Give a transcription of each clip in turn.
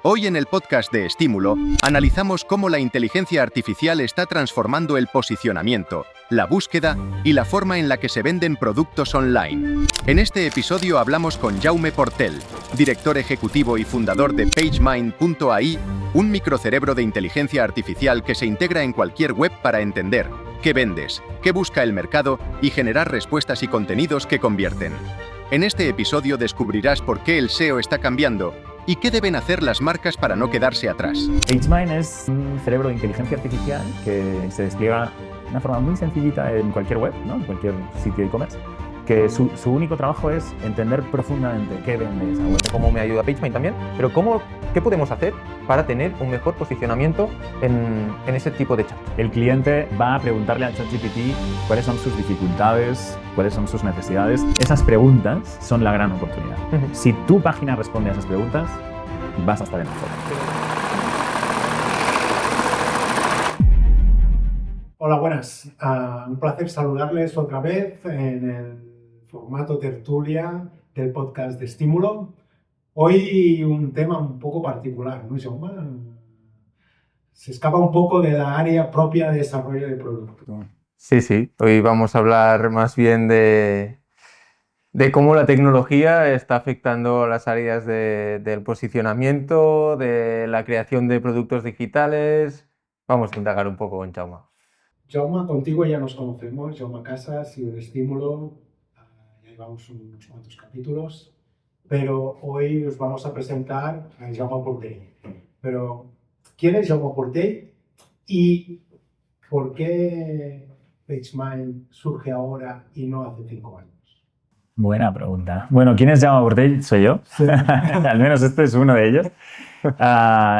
Hoy en el podcast de Estímulo, analizamos cómo la inteligencia artificial está transformando el posicionamiento, la búsqueda y la forma en la que se venden productos online. En este episodio hablamos con Jaume Portell, director ejecutivo y fundador de PageMind.ai, un microcerebro de inteligencia artificial que se integra en cualquier web para entender qué vendes, qué busca el mercado y generar respuestas y contenidos que convierten. En este episodio descubrirás por qué el SEO está cambiando y qué deben hacer las marcas para no quedarse atrás. PageMind es un cerebro de inteligencia artificial que se despliega de una forma muy sencillita en cualquier web, ¿no? En cualquier sitio de e-commerce, que su único trabajo es entender profundamente qué vende esa web. Cómo me ayuda PageMind también, pero ¿qué podemos hacer para tener un mejor posicionamiento en ese tipo de chat? El cliente va a preguntarle a ChatGPT cuáles son sus dificultades, cuáles son sus necesidades. Esas preguntas son la gran oportunidad. Si tu página responde a esas preguntas, vas a estar en la foto. Hola, buenas. Un placer saludarles otra vez en el formato tertulia del podcast de Estímulo. Hoy un tema un poco particular, ¿no, Jaume? Se escapa un poco de la área propia de desarrollo de producto. Sí. Hoy vamos a hablar más bien de cómo la tecnología está afectando las áreas del posicionamiento, de la creación de productos digitales. Vamos a indagar un poco con Jaume. Jaume, contigo ya nos conocemos. Jaume Casas y de Estímulo. Ya llevamos unos cuantos capítulos. Pero hoy os vamos a presentar a Jaume Portell. Pero, ¿quién es Jaume Portell y por qué PageMind surge ahora y no hace 5 años? Buena pregunta. Bueno, ¿quién es Jaume Portell? Soy yo. Sí. Al menos este es uno de ellos.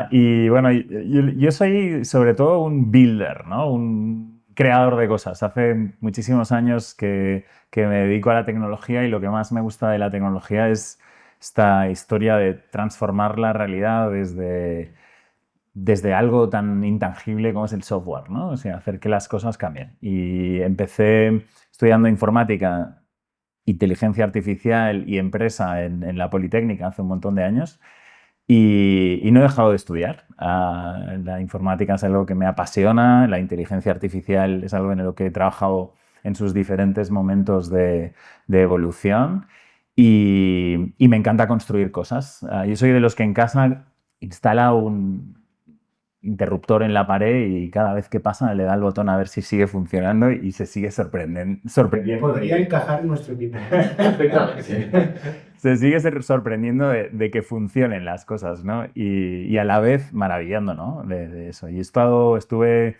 Y bueno, yo soy sobre todo un builder, ¿no? Un creador de cosas. Hace muchísimos años que me dedico a la tecnología y lo que más me gusta de la tecnología es esta historia de transformar la realidad desde algo tan intangible como es el software, ¿no? O sea, hacer que las cosas cambien. Y empecé estudiando informática, inteligencia artificial y empresa en la Politécnica hace un montón de años y no he dejado de estudiar. La informática es algo que me apasiona, la inteligencia artificial es algo en lo que he trabajado en sus diferentes momentos de evolución y me encanta construir cosas. Yo soy de los que en casa instala un interruptor en la pared y cada vez que pasa le da el botón a ver si sigue funcionando y se sigue sorprendiendo. Podría encajar en nuestro equipo. Se sigue sorprendiendo de que funcionen las cosas, ¿no? Y a la vez maravillando, ¿no? de eso. Y estuve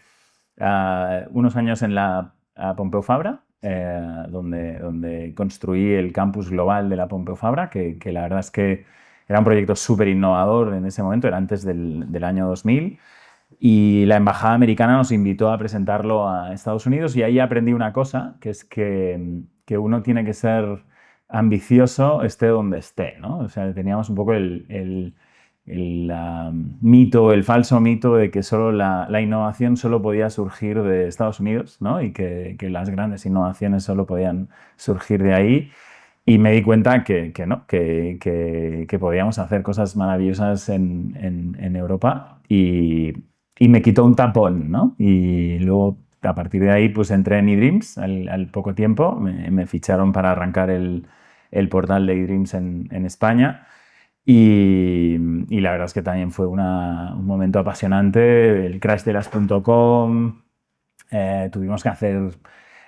unos años en la Pompeu Fabra, donde construí el campus global de la Pompeu Fabra, que la verdad es que era un proyecto súper innovador en ese momento, era antes del año 2000, y la embajada americana nos invitó a presentarlo a Estados Unidos y ahí aprendí una cosa, que es que uno tiene que ser ambicioso esté donde esté, ¿no? O sea, teníamos un poco el falso mito de que solo la innovación solo podía surgir de Estados Unidos, ¿no? Y que las grandes innovaciones solo podían surgir de ahí. Y me di cuenta que no, que podíamos hacer cosas maravillosas en Europa y me quitó un tapón, ¿no? Y luego, a partir de ahí, pues entré en eDreams al poco tiempo. Me ficharon para arrancar el portal de eDreams en España y la verdad es que también fue un momento apasionante. El crash de las .com, tuvimos que hacer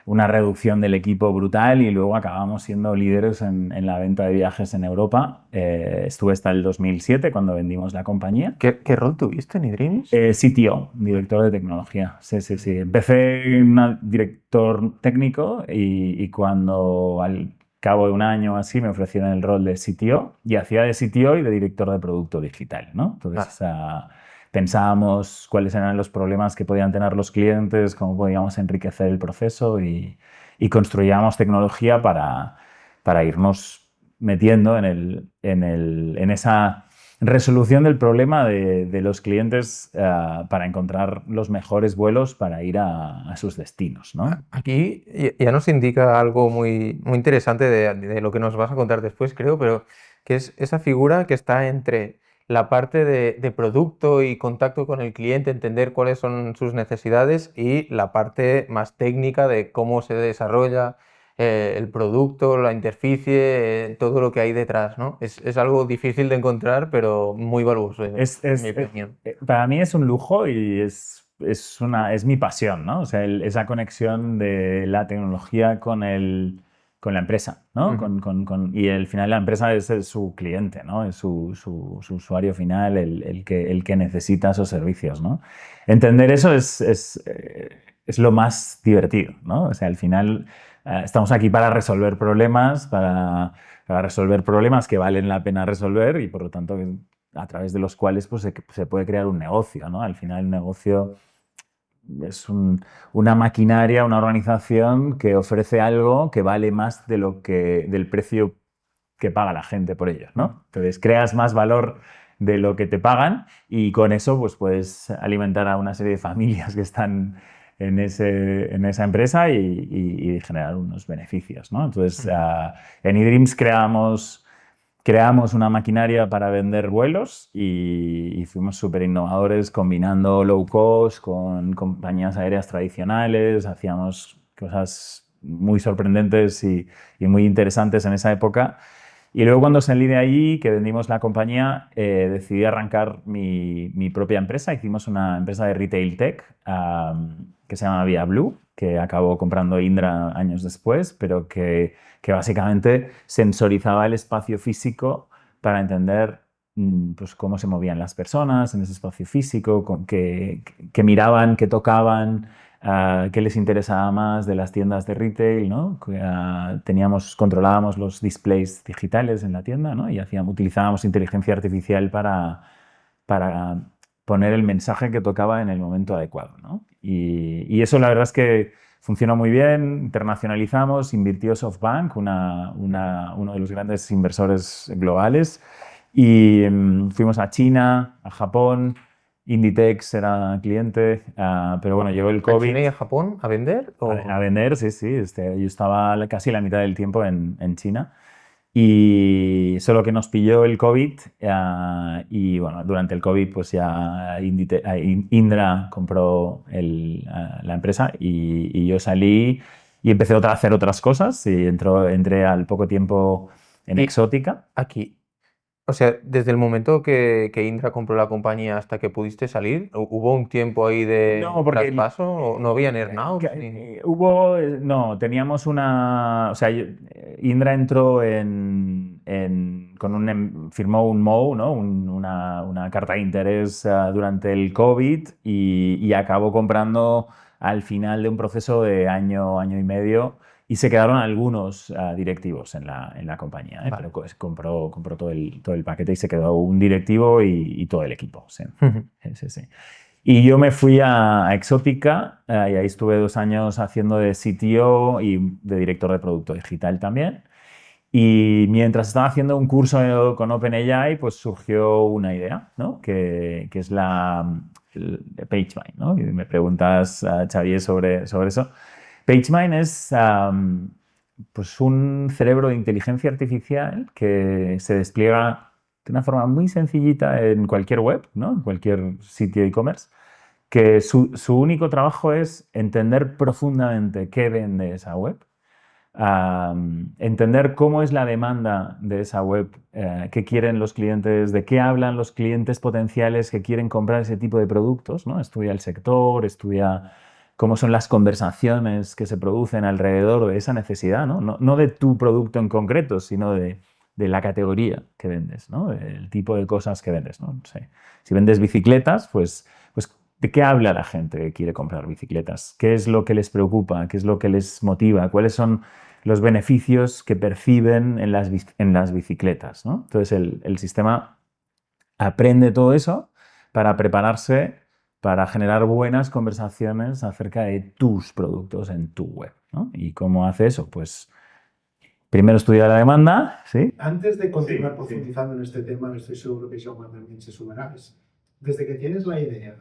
una reducción del equipo brutal y luego acabamos siendo líderes en la venta de viajes en Europa. Estuve hasta el 2007 cuando vendimos la compañía. ¿Qué rol tuviste en eDreams? CTO, director de tecnología. Sí. Empecé en director técnico y cuando al cabo de un año así me ofrecieron el rol de CTO y hacía de CTO y de director de producto digital, ¿no? Entonces pensábamos cuáles eran los problemas que podían tener los clientes, cómo podíamos enriquecer el proceso y construíamos tecnología para irnos metiendo en esa resolución del problema de los clientes para encontrar los mejores vuelos para ir a sus destinos, ¿no? Aquí ya nos indica algo muy, muy interesante de lo que nos vas a contar después, creo, pero que es esa figura que está entre la parte de producto y contacto con el cliente, entender cuáles son sus necesidades y la parte más técnica de cómo se desarrolla el producto, la interficie, todo lo que hay detrás, ¿no? Es algo difícil de encontrar, pero muy valioso, en mi opinión. Para mí es un lujo y es mi pasión, ¿no? O sea, esa conexión de la tecnología con la empresa, ¿no? Y al final la empresa es su cliente, ¿no? Es su usuario final, el que necesita esos servicios, ¿no? Entender eso es lo más divertido, ¿no? O sea, al final estamos aquí para resolver problemas, para resolver problemas que valen la pena resolver y por lo tanto a través de los cuales pues, se puede crear un negocio, ¿no? Al final el negocio es una maquinaria, una organización que ofrece algo que vale más del precio que paga la gente por ellos, ¿no? Entonces creas más valor de lo que te pagan y con eso pues puedes alimentar a una serie de familias que están en esa empresa y generar unos beneficios, ¿no? Entonces en eDreams creamos una maquinaria para vender vuelos y fuimos súper innovadores combinando low cost con compañías aéreas tradicionales, hacíamos cosas muy sorprendentes y muy interesantes en esa época. Y luego cuando salí de ahí, que vendimos la compañía, decidí arrancar mi propia empresa. Hicimos una empresa de retail tech que se llama ViaBlue, que acabó comprando Indra años después, pero que básicamente sensorizaba el espacio físico para entender pues, cómo se movían las personas en ese espacio físico, qué miraban, qué tocaban, qué les interesaba más de las tiendas de retail, ¿no? Controlábamos los displays digitales en la tienda, ¿no? Y utilizábamos inteligencia artificial para poner el mensaje que tocaba en el momento adecuado, ¿no? Y eso la verdad es que funcionó muy bien, internacionalizamos, invirtió SoftBank, uno de los grandes inversores globales, y fuimos a China, a Japón. Inditex era cliente, pero bueno, llegó el ¿A COVID. China y a Japón a vender? A vender, sí, sí. Yo estaba casi la mitad del tiempo en China. Y solo que nos pilló el COVID y bueno, durante el COVID pues ya Indra compró la empresa y yo salí y empecé a hacer otras cosas y entré al poco tiempo en Y Exótica. aquí, o sea, desde el momento que Indra compró la compañía hasta que pudiste salir, ¿hubo un tiempo ahí de No, porque traspaso? ¿O no habían earnouts? no, teníamos o sea, Indra entró firmó un MOU, ¿no? Una carta de interés durante el COVID y acabó comprando al final de un proceso de año y medio y se quedaron algunos directivos en la compañía, Vale. pero compró todo el paquete y se quedó un directivo y todo el equipo. Sí. Sí, sí. Y yo me fui a Exótica y ahí estuve 2 años haciendo de CTO y de director de producto digital también. Y mientras estaba haciendo un curso con OpenAI, pues surgió una idea, ¿no? que es el PageMind, ¿no? Y me preguntas, Xavier, sobre eso. PageMind es pues un cerebro de inteligencia artificial que se despliega de una forma muy sencillita en cualquier web, ¿no? En cualquier sitio de e-commerce, que su único trabajo es entender profundamente qué vende esa web, entender cómo es la demanda de esa web, qué quieren los clientes, de qué hablan los clientes potenciales que quieren comprar ese tipo de productos, ¿no? Estudia el sector, estudia cómo son las conversaciones que se producen alrededor de esa necesidad, ¿no? No de tu producto en concreto, sino de la categoría que vendes, ¿no? El tipo de cosas que vendes, ¿no? No sé. Si vendes bicicletas, pues ¿de qué habla la gente que quiere comprar bicicletas? ¿Qué es lo que les preocupa? ¿Qué es lo que les motiva? ¿Cuáles son los beneficios que perciben en las bicicletas, ¿no? Entonces el sistema aprende todo eso para prepararse para generar buenas conversaciones acerca de tus productos en tu web, ¿no? ¿Y cómo hace eso? Pues primero estudia la demanda, ¿sí? Antes de continuar profundizando en este tema, estoy seguro que Jaume también se sumará. Desde que tienes la idea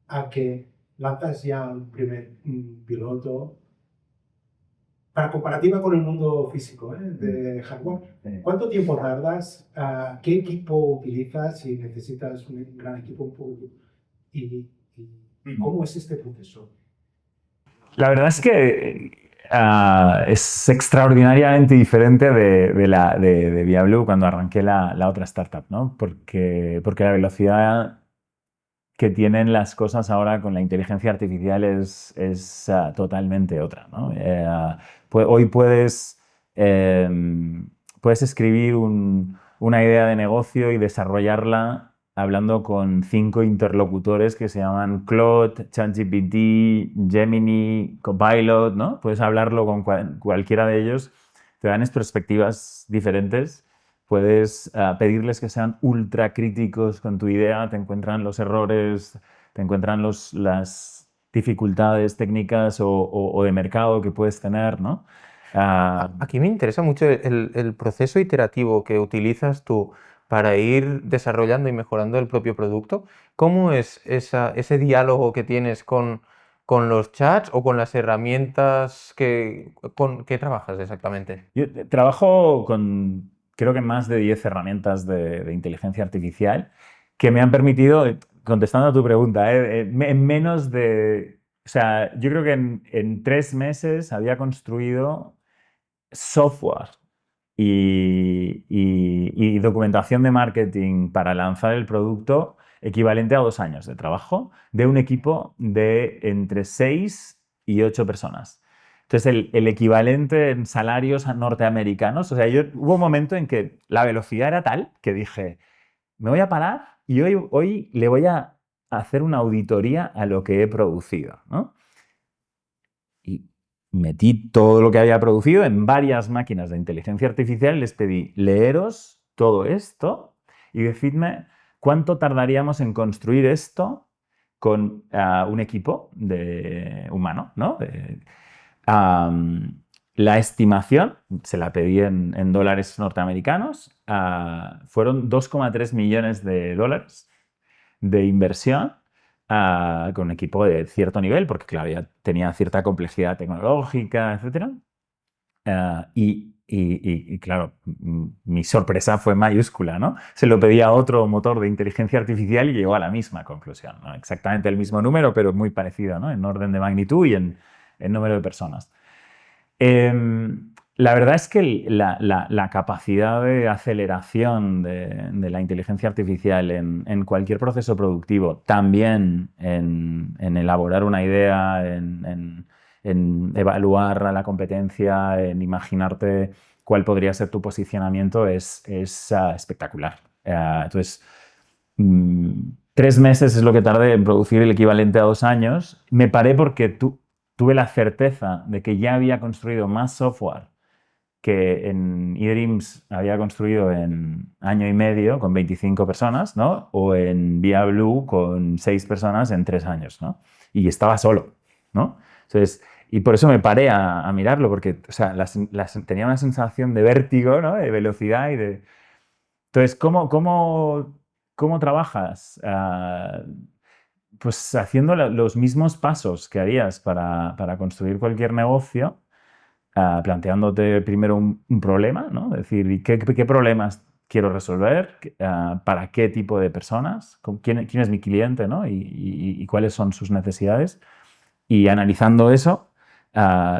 a que lanzas ya un primer piloto, para comparativa con el mundo físico, de hardware, ¿cuánto tiempo tardas? ¿Qué equipo utilizas? Si necesitas un gran equipo, ¿y cómo es este proceso? La verdad es que es extraordinariamente diferente de ViaBlue cuando arranqué la otra startup, ¿no? Porque la velocidad que tienen las cosas ahora con la inteligencia artificial es totalmente otra, ¿no? Hoy puedes escribir una idea de negocio y desarrollarla hablando con 5 interlocutores que se llaman Claude, ChatGPT, Gemini, Copilot, ¿no? Puedes hablarlo con cualquiera de ellos, te dan perspectivas diferentes. Puedes pedirles que sean ultra críticos con tu idea, te encuentran los errores, te encuentran las dificultades técnicas o de mercado que puedes tener, ¿no? Aquí me interesa mucho el proceso iterativo que utilizas tú para ir desarrollando y mejorando el propio producto. ¿Cómo es ese diálogo que tienes con los chats o con las herramientas con que trabajas exactamente? Yo trabajo con, creo que más de 10 herramientas de inteligencia artificial que me han permitido, contestando a tu pregunta, en menos de... O sea, yo creo que en 3 meses había construido software y documentación de marketing para lanzar el producto equivalente a 2 años de trabajo de un equipo de entre 6 y 8 personas. Entonces, el equivalente en salarios norteamericanos, o sea, hubo un momento en que la velocidad era tal que dije, me voy a parar y hoy le voy a hacer una auditoría a lo que he producido, ¿no? Y metí todo lo que había producido en varias máquinas de inteligencia artificial y les pedí, leeros todo esto y decidme cuánto tardaríamos en construir esto con un equipo humano, ¿no? La estimación, se la pedí en dólares norteamericanos, fueron 2,3 millones de dólares de inversión con un equipo de cierto nivel, porque claro, ya tenía cierta complejidad tecnológica, etc. Y claro, mi sorpresa fue mayúscula, ¿no? Se lo pedí a otro motor de inteligencia artificial y llegó a la misma conclusión, ¿no? Exactamente el mismo número, pero muy parecido, ¿no? En orden de magnitud y en número de personas. La verdad es que la capacidad de aceleración de la inteligencia artificial en cualquier proceso productivo, también en elaborar una idea, en evaluar a la competencia, en imaginarte cuál podría ser tu posicionamiento, es espectacular. Entonces, 3 meses es lo que tardé en producir el equivalente a 2 años. Me paré porque tuve la certeza de que ya había construido más software que en eDreams había construido en año y medio con 25 personas, ¿no? O en ViaBlue con 6 personas en 3 años, ¿no? Y estaba solo, ¿no? Entonces, y por eso me paré a mirarlo, porque o sea, tenía una sensación de vértigo, ¿no? De velocidad y de... Entonces, ¿cómo trabajas? Pues haciendo los mismos pasos que harías para construir cualquier negocio, planteándote primero un problema, ¿no? Es decir, ¿qué problemas quiero resolver? ¿Para qué tipo de personas? ¿Quién es mi cliente, ¿no? Y cuáles son sus necesidades? Y analizando eso,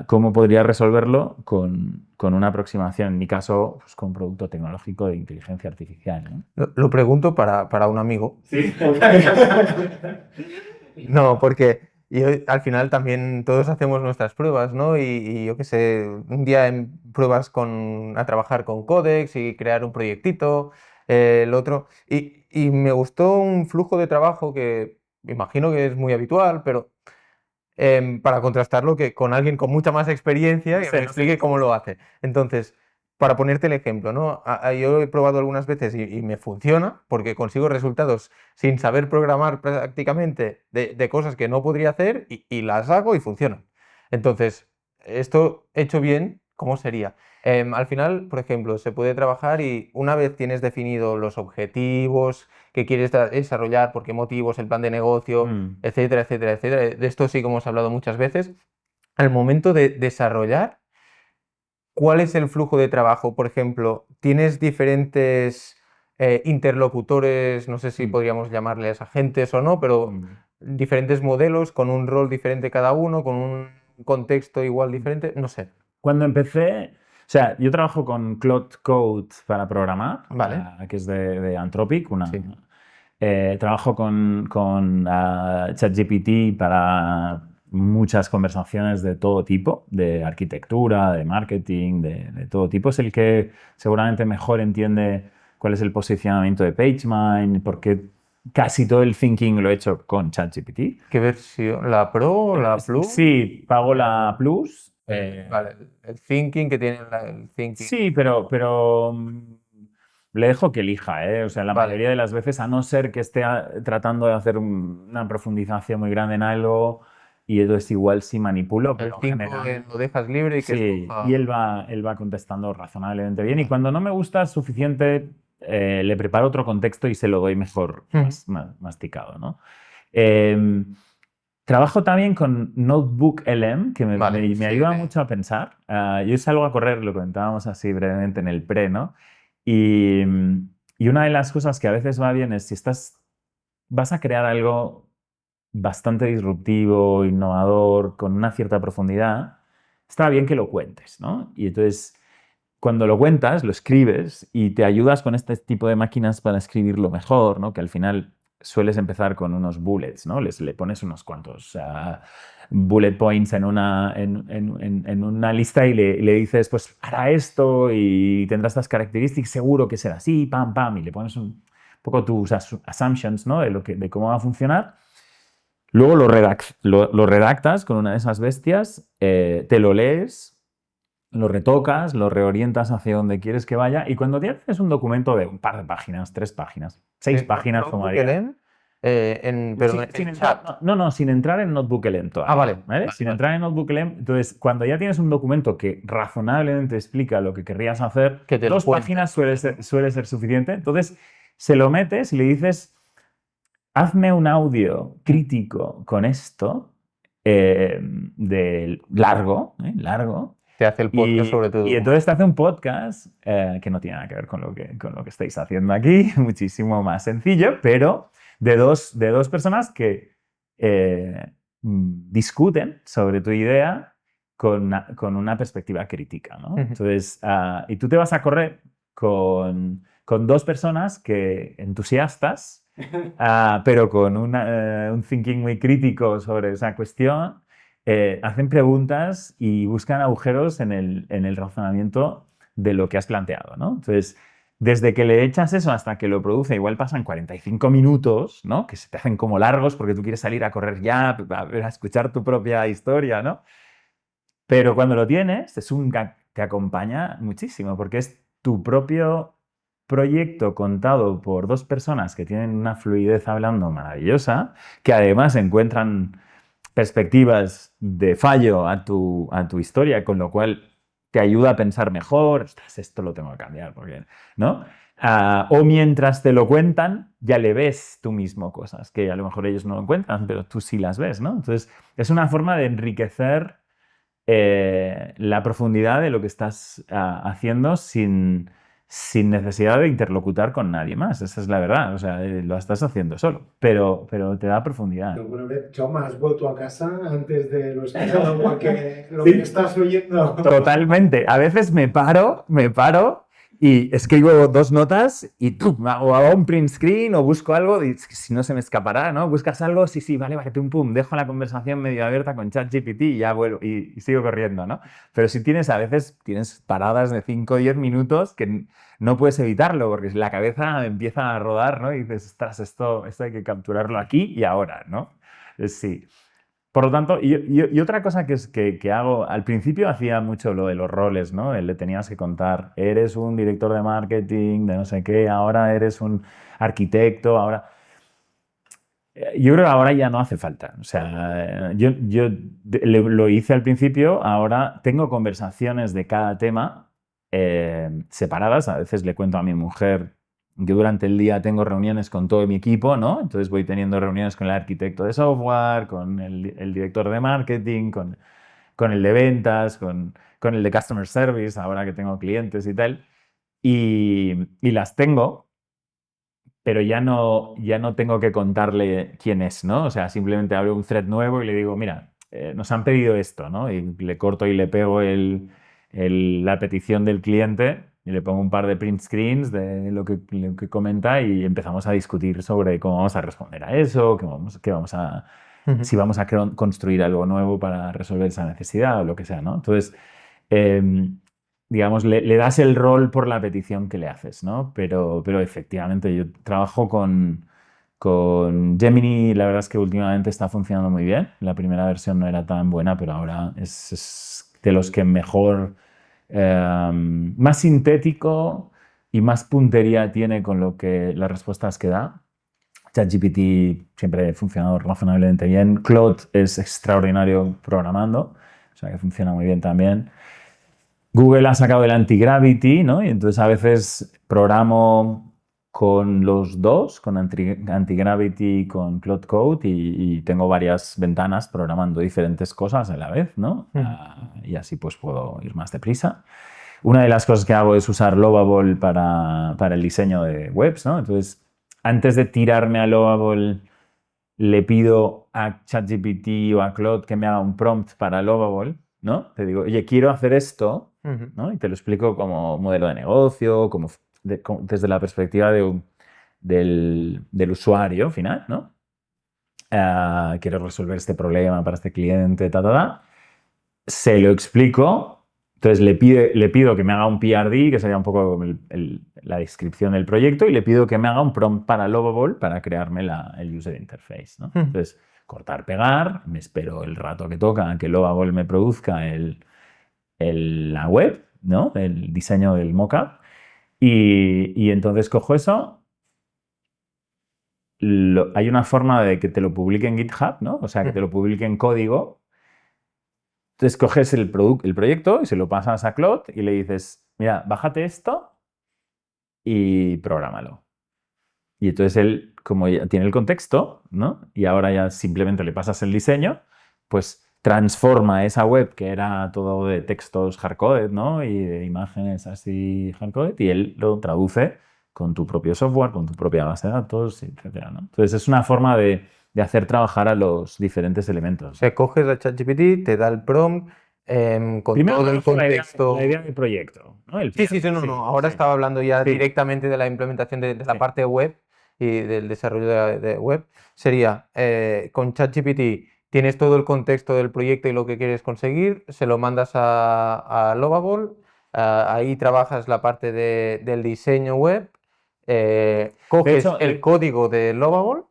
¿cómo podría resolverlo con una aproximación, en mi caso, pues con un producto tecnológico de inteligencia artificial, ¿no? Lo pregunto para un amigo. Sí. No, porque al final también todos hacemos nuestras pruebas, ¿no? Y yo qué sé, un día pruebas a trabajar con Codex y crear un proyectito, el otro. Y me gustó un flujo de trabajo que me imagino que es muy habitual, pero para contrastarlo con alguien con mucha más experiencia que me explique cómo lo hace. Entonces, para ponerte el ejemplo, ¿no? Yo he probado algunas veces y me funciona porque consigo resultados sin saber programar prácticamente de cosas que no podría hacer y las hago y funcionan. Entonces, esto hecho bien, ¿cómo sería? Al final, por ejemplo, se puede trabajar y una vez tienes definido los objetivos que quieres desarrollar, por qué motivos, el plan de negocio, etcétera, etcétera, etcétera. De esto sí que hemos hablado muchas veces. Al momento de desarrollar, ¿cuál es el flujo de trabajo? Por ejemplo, ¿tienes diferentes interlocutores, no sé si podríamos llamarles agentes o no, pero diferentes modelos con un rol diferente cada uno, con un contexto igual diferente? No sé. Cuando empecé, o sea, yo trabajo con Claude Code para programar, Vale. que es de Anthropic, Sí. trabajo con ChatGPT para muchas conversaciones de todo tipo, de arquitectura, de marketing, de todo tipo. Es el que seguramente mejor entiende cuál es el posicionamiento de PageMind, porque casi todo el thinking lo he hecho con ChatGPT. ¿Qué versión? ¿La Pro? ¿La Plus? Sí, pago la Plus. Vale, el thinking que tiene el thinking. Sí, pero le dejo que elija, ¿eh? O sea, la Vale. mayoría de las veces, a no ser que esté tratando de hacer una profundización muy grande en algo, y entonces igual sí manipulo, El pero en 5 general... lo dejas libre y que Sí, escoja. y él va contestando razonablemente bien. Y cuando no me gusta suficiente, le preparo otro contexto y se lo doy mejor masticado, ¿no? Trabajo también con NotebookLM, que Vale, me sí, ayuda mucho a pensar. Yo salgo a correr, lo comentábamos así brevemente en el pre, ¿no? Y una de las cosas que a veces va bien es si vas a crear algo bastante disruptivo, innovador, con una cierta profundidad, está bien que lo cuentes, ¿no? Y entonces, cuando lo cuentas, lo escribes y te ayudas con este tipo de máquinas para escribirlo mejor, ¿no? Que al final sueles empezar con unos bullets, ¿no? Le pones unos cuantos bullet points en una lista y le dices, pues hará esto y tendrá estas características, seguro que será así, pam, pam, y le pones un poco tus assumptions, ¿no? De cómo va a funcionar. Luego lo redactas con una de esas bestias, te lo lees, lo retocas, lo reorientas hacia donde quieres que vaya, y cuando tienes un documento de un par de páginas, 3 páginas, 6 páginas, como haría. NotebookLM, Sin entrar, sin entrar en NotebookLM todavía. Ah, vale. ¿Vale? Sin entrar en NotebookLM, entonces, cuando ya tienes un documento que razonablemente explica lo que querrías hacer, Que te lo 2 cuente. páginas suele ser suficiente. Entonces, se lo metes y le dices, hazme un audio crítico con esto, largo, Te hace el podcast sobre todo. y entonces te hace un podcast que no tiene nada que ver con lo que estáis haciendo aquí, muchísimo más sencillo, pero de dos personas que discuten sobre tu idea con una perspectiva crítica, ¿no? Entonces, y tú te vas a correr con 2 personas entusiastas, pero con un thinking muy crítico sobre esa cuestión. Hacen preguntas y buscan agujeros en el razonamiento de lo que has planteado, ¿no? Entonces, desde que le echas eso hasta que lo produce, igual pasan 45 minutos, ¿no? Que se te hacen como largos porque tú quieres salir a correr ya, a escuchar tu propia historia, ¿no? Pero cuando lo tienes, te acompaña muchísimo porque es tu propio proyecto contado por 2 personas que tienen una fluidez hablando maravillosa, que además encuentran perspectivas de fallo a tu historia, con lo cual te ayuda a pensar mejor, ostras, esto lo tengo que cambiar, porque, ¿no? O mientras te lo cuentan, ya le ves tú mismo cosas que a lo mejor ellos no lo encuentran, pero tú sí las ves, ¿no? Entonces, es una forma de enriquecer la profundidad de lo que estás haciendo sin necesidad de interlocutar con nadie más. Esa es la verdad. O sea, lo estás haciendo solo, pero te da profundidad. ¿Alguna vez, Jaume, has vuelto a casa antes de lo escuchado porque lo que estás oyendo? Totalmente. A veces me paro y escribo 2 notas y o hago un print screen o busco algo y si no se me escapará, ¿no? Buscas algo, sí, vale, pum, dejo la conversación medio abierta con ChatGPT y ya vuelvo y sigo corriendo, ¿no? Pero si a veces tienes paradas de 5 o 10 minutos que no puedes evitarlo porque la cabeza empieza a rodar, ¿no? Y dices, ostras, esto hay que capturarlo aquí y ahora, ¿no? Sí. Por lo tanto, y otra cosa que hago, al principio hacía mucho lo de los roles, ¿no? Le tenías que contar, eres un director de marketing, de no sé qué, ahora eres un arquitecto, ahora... Yo creo que ahora ya no hace falta. O sea, yo lo hice al principio, ahora tengo conversaciones de cada tema separadas. A veces le cuento a mi mujer, yo durante el día tengo reuniones con todo mi equipo, ¿no? Entonces voy teniendo reuniones con el arquitecto de software, con el director de marketing, con el de ventas, con el de customer service, ahora que tengo clientes y tal. Y las tengo, pero ya no tengo que contarle quién es, ¿no? O sea, simplemente abro un thread nuevo y le digo, mira, nos han pedido esto, ¿no? Y le corto y le pego la petición del cliente y le pongo un par de print screens de lo que comenta y empezamos a discutir sobre cómo vamos a responder a eso, si vamos a construir algo nuevo para resolver esa necesidad o lo que sea, ¿no? Entonces, digamos, le das el rol por la petición que le haces, ¿no? Pero efectivamente, yo trabajo con Gemini, la verdad es que últimamente está funcionando muy bien. La primera versión no era tan buena, pero ahora es de los que mejor, más sintético y más puntería tiene con las respuestas que da. ChatGPT siempre ha funcionado razonablemente bien. Claude es extraordinario programando, o sea que funciona muy bien también. Google ha sacado el anti-gravity, ¿no? Y entonces a veces programo con los dos, con anti-gravity y con Claude Code, y tengo varias ventanas programando diferentes cosas a la vez, ¿no? Y así pues puedo ir más deprisa. Una de las cosas que hago es usar Lovable para el diseño de webs, ¿no? Entonces, antes de tirarme a Lovable, le pido a ChatGPT o a Claude que me haga un prompt para Lovable, ¿no? Te digo, oye, quiero hacer esto, ¿no? Y te lo explico como modelo de negocio, desde la perspectiva del usuario final, ¿no? Quiero resolver este problema para este cliente, Se lo explico, entonces le pido que me haga un PRD, que sería un poco la descripción del proyecto, y le pido que me haga un prompt para Lovable para crearme el user interface, ¿no? Entonces, cortar, pegar, me espero el rato que toca que Lovable me produzca la web, ¿no? El diseño del mockup. Y entonces cojo eso. Hay una forma de que te lo publique en GitHub, ¿no? O sea, que te lo publique en código. Entonces coges el proyecto y se lo pasas a Claude y le dices, mira, bájate esto y prográmalo. Y entonces él, como ya tiene el contexto, ¿no? Y ahora ya simplemente le pasas el diseño, pues transforma esa web que era todo de textos hardcoded, ¿no? Y de imágenes así hardcoded, y él lo traduce con tu propio software, con tu propia base de datos, etcétera, ¿no? Entonces es una forma de hacer trabajar a los diferentes elementos. O sea, coges a ChatGPT, te da el prompt con Primero todo el contexto. la idea del proyecto, ¿no? Sí, no. Ahora estaba hablando ya directamente de la implementación de la parte web y del desarrollo de web. Sería, con ChatGPT tienes todo el contexto del proyecto y lo que quieres conseguir, se lo mandas a Lovable, ahí trabajas la parte del diseño web, coges el código de Lovable,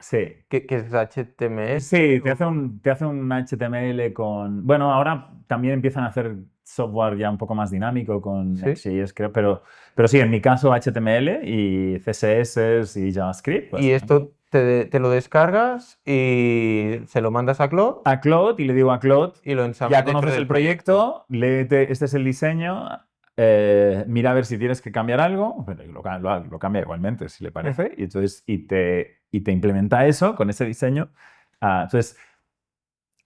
que es HTML. Sí, te hace un HTML con... Bueno, ahora también empiezan a hacer software ya un poco más dinámico con Next.js, creo, pero sí, en mi caso HTML y CSS y JavaScript. Y esto te lo descargas y se lo mandas a Claude. A Claude y le digo a Claude, y lo ensamblas. ya conoces el proyecto, léete, este es el diseño, mira a ver si tienes que cambiar algo, pero lo cambia igualmente si le parece, y entonces te implementa eso con ese diseño. Entonces,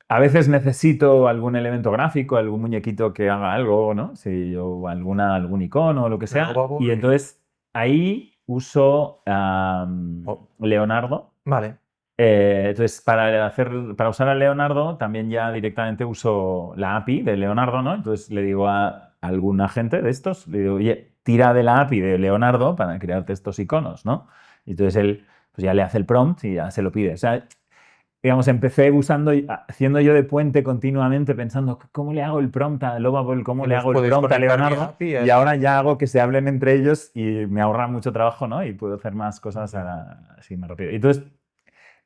a veces necesito algún elemento gráfico, algún muñequito que haga algo, ¿no? O algún icono o lo que sea. Y entonces ahí uso Leonardo. Vale. Entonces, para usar a Leonardo, también ya directamente uso la API de Leonardo, ¿no? Entonces le digo a algún agente de estos, le digo, oye, tira de la API de Leonardo para crearte estos iconos, ¿no? Y entonces él pues ya le hace el prompt y ya se lo pide. O sea, digamos, empecé haciendo yo de puente continuamente, pensando, ¿cómo le hago el prompt a Lovable? ¿Cómo le hago el prompt a Leonardo? Y ahora ya hago que se hablen entre ellos y me ahorra mucho trabajo, ¿no? Y puedo hacer más cosas así más rápido. Y entonces,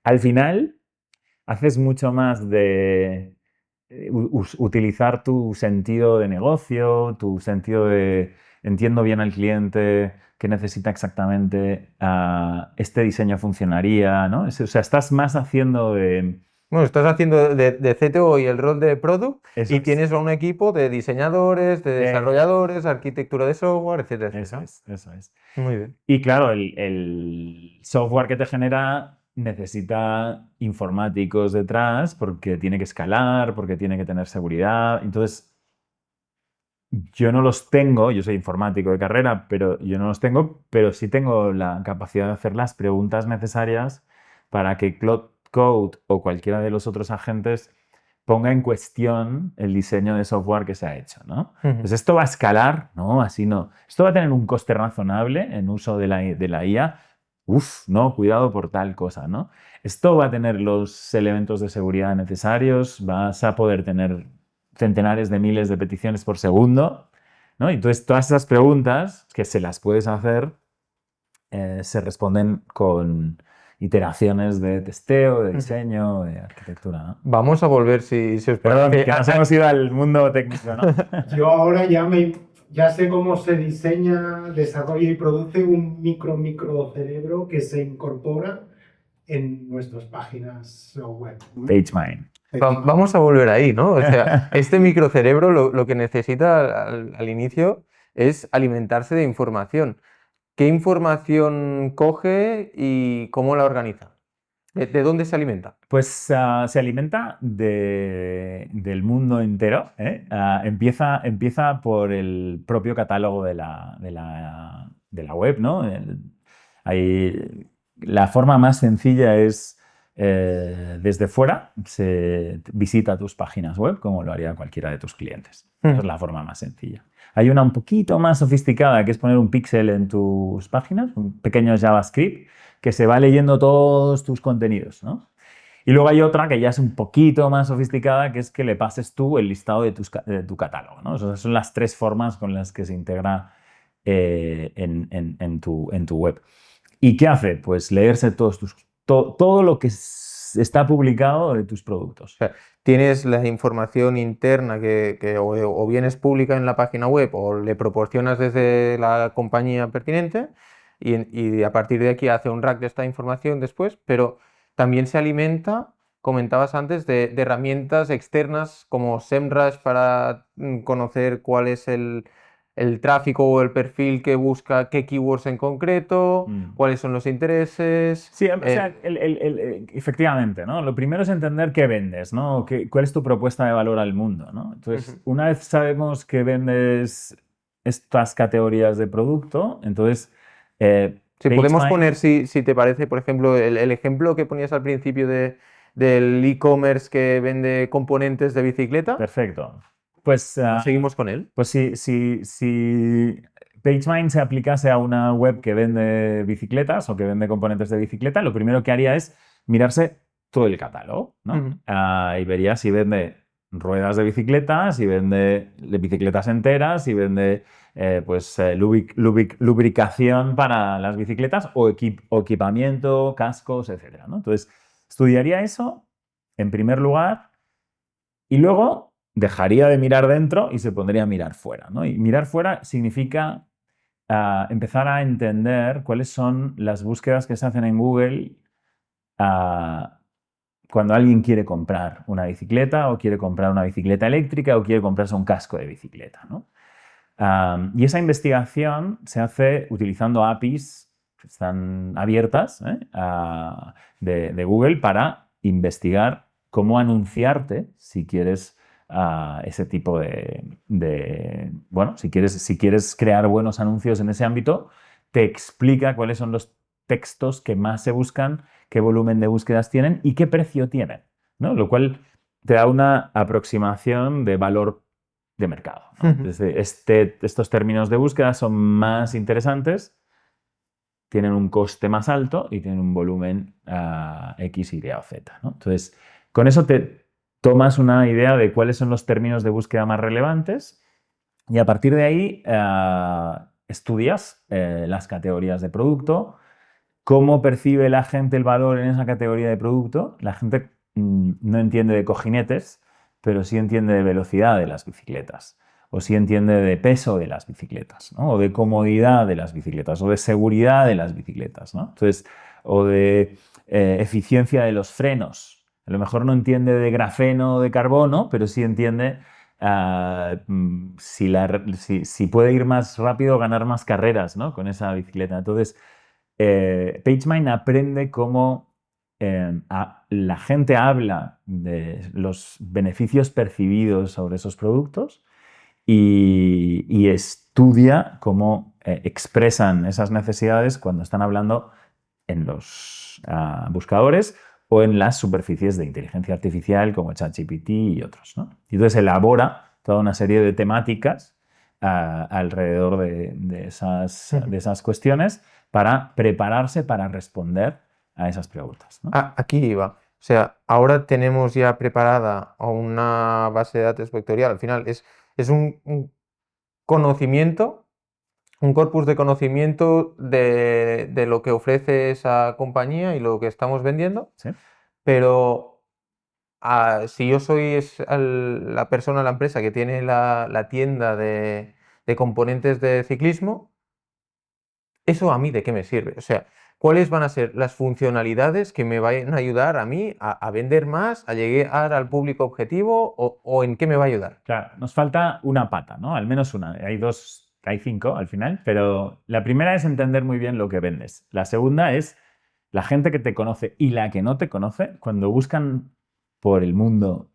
al final, haces mucho más de utilizar tu sentido de negocio, tu sentido de entiendo bien al cliente, qué necesita exactamente, este diseño funcionaría, ¿no? O sea, estás más haciendo de... Bueno, estás haciendo de CTO y el rol de Product y tienes a un equipo de diseñadores, de desarrolladores, arquitectura de software, etcétera. Eso es. Muy bien. Y claro, el software que te genera necesita informáticos detrás porque tiene que escalar, porque tiene que tener seguridad. Entonces, yo no los tengo, yo soy informático de carrera, pero yo no los tengo, pero sí tengo la capacidad de hacer las preguntas necesarias para que Cloud Code o cualquiera de los otros agentes ponga en cuestión el diseño de software que se ha hecho, ¿no? Pues esto va a escalar, no, así no. Esto va a tener un coste razonable en uso de la IA. Uf, no, cuidado por tal cosa, ¿no? Esto va a tener los elementos de seguridad necesarios, vas a poder tener centenares de miles de peticiones por segundo, ¿no? Y entonces todas esas preguntas que se las puedes hacer se responden con iteraciones de testeo, de diseño, de arquitectura, ¿no? Vamos a volver, si os Perdón, parece. que nos hemos ido al mundo técnico, ¿no? Yo ahora ya sé cómo se diseña, desarrolla y produce un micro cerebro que se incorpora en nuestras páginas web. PageMine. Vamos a volver ahí, ¿no? O sea, este microcerebro lo que necesita al inicio es alimentarse de información. ¿Qué información coge y cómo la organiza? ¿De dónde se alimenta? Pues se alimenta del mundo entero, ¿eh? Empieza por el propio catálogo de la web, ¿no? La forma más sencilla es desde fuera, se visita tus páginas web como lo haría cualquiera de tus clientes. Esa es la forma más sencilla. Hay una un poquito más sofisticada, que es poner un píxel en tus páginas, un pequeño JavaScript, que se va leyendo todos tus contenidos, ¿no? Y luego hay otra que ya es un poquito más sofisticada, que es que le pases tú el listado de tu catálogo, ¿no? Esas son las tres formas con las que se integra en tu web. ¿Y qué hace? Pues leerse todo lo que está publicado de tus productos. O sea, tienes la información interna que o bien es pública en la página web o le proporcionas desde la compañía pertinente y a partir de aquí hace un rack de esta información después, pero también se alimenta, comentabas antes, de herramientas externas como SEMrush para conocer cuál es el tráfico o el perfil que busca, qué keywords en concreto, cuáles son los intereses. Sí, o sea, efectivamente, ¿no? Lo primero es entender qué vendes, ¿no? ¿Cuál es tu propuesta de valor al mundo, ¿no? Entonces, una vez sabemos que vendes estas categorías de producto, entonces... Sí, podemos poner, si te parece, por ejemplo, el ejemplo que ponías al principio del e-commerce que vende componentes de bicicleta. Perfecto. Pues, ¿Seguimos con él? Pues si PageMine se aplicase a una web que vende bicicletas o que vende componentes de bicicleta, lo primero que haría es mirarse todo el catálogo, ¿no? Y vería si vende ruedas de bicicletas, si vende bicicletas enteras, si vende lubricación para las bicicletas o equipamiento, cascos, etc., ¿no? Entonces, estudiaría eso en primer lugar y luego dejaría de mirar dentro y se pondría a mirar fuera, ¿no? Y mirar fuera significa empezar a entender cuáles son las búsquedas que se hacen en Google cuando alguien quiere comprar una bicicleta o quiere comprar una bicicleta eléctrica o quiere comprarse un casco de bicicleta, ¿no? Y esa investigación se hace utilizando APIs que están abiertas de Google para investigar cómo anunciarte si quieres ese tipo bueno, si quieres crear buenos anuncios en ese ámbito, te explica cuáles son los textos que más se buscan, qué volumen de búsquedas tienen y qué precio tienen, ¿no? Lo cual te da una aproximación de valor de mercado, ¿no? Estos términos de búsqueda son más interesantes, tienen un coste más alto y tienen un volumen X, Y o Z, ¿no? Entonces, con eso te tomas una idea de cuáles son los términos de búsqueda más relevantes y a partir de ahí estudias las categorías de producto, cómo percibe la gente el valor en esa categoría de producto. La gente no entiende de cojinetes, pero sí entiende de velocidad de las bicicletas, o sí entiende de peso de las bicicletas, ¿no? O de comodidad de las bicicletas, o de seguridad de las bicicletas, ¿no? Entonces, o de eficiencia de los frenos. A lo mejor no entiende de grafeno o de carbono, pero sí entiende si puede ir más rápido o ganar más carreras, ¿no? Con esa bicicleta. Entonces, PageMine aprende cómo la gente habla de los beneficios percibidos sobre esos productos y estudia cómo expresan esas necesidades cuando están hablando en los buscadores o en las superficies de inteligencia artificial como ChatGPT y otros, ¿no? Y entonces elabora toda una serie de temáticas alrededor de esas cuestiones para prepararse para responder a esas preguntas, ¿no? Aquí iba. O sea, ahora tenemos ya preparada una base de datos vectorial. Al final es un conocimiento, un corpus de conocimiento de lo que ofrece esa compañía y lo que estamos vendiendo. ¿Sí? Pero si yo soy la persona, la empresa que tiene la tienda de componentes de ciclismo, ¿eso a mí de qué me sirve? O sea, ¿cuáles van a ser las funcionalidades que me vayan a ayudar a mí a vender más, a llegar al público objetivo o en qué me va a ayudar? Claro, nos falta una pata, ¿no? Al menos una. Hay 5 al final, pero la primera es entender muy bien lo que vendes. La segunda es la gente que te conoce y la que no te conoce, cuando buscan por el mundo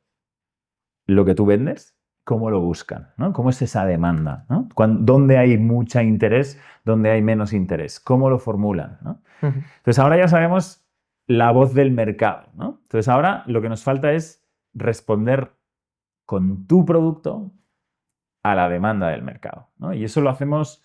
lo que tú vendes, ¿cómo lo buscan? ¿No? ¿Cómo es esa demanda? ¿No? ¿Dónde hay mucho interés? ¿Dónde hay menos interés? ¿Cómo lo formulan? ¿No? Entonces ahora ya sabemos la voz del mercado, ¿no? Entonces ahora lo que nos falta es responder con tu producto a la demanda del mercado, ¿no? Y eso lo hacemos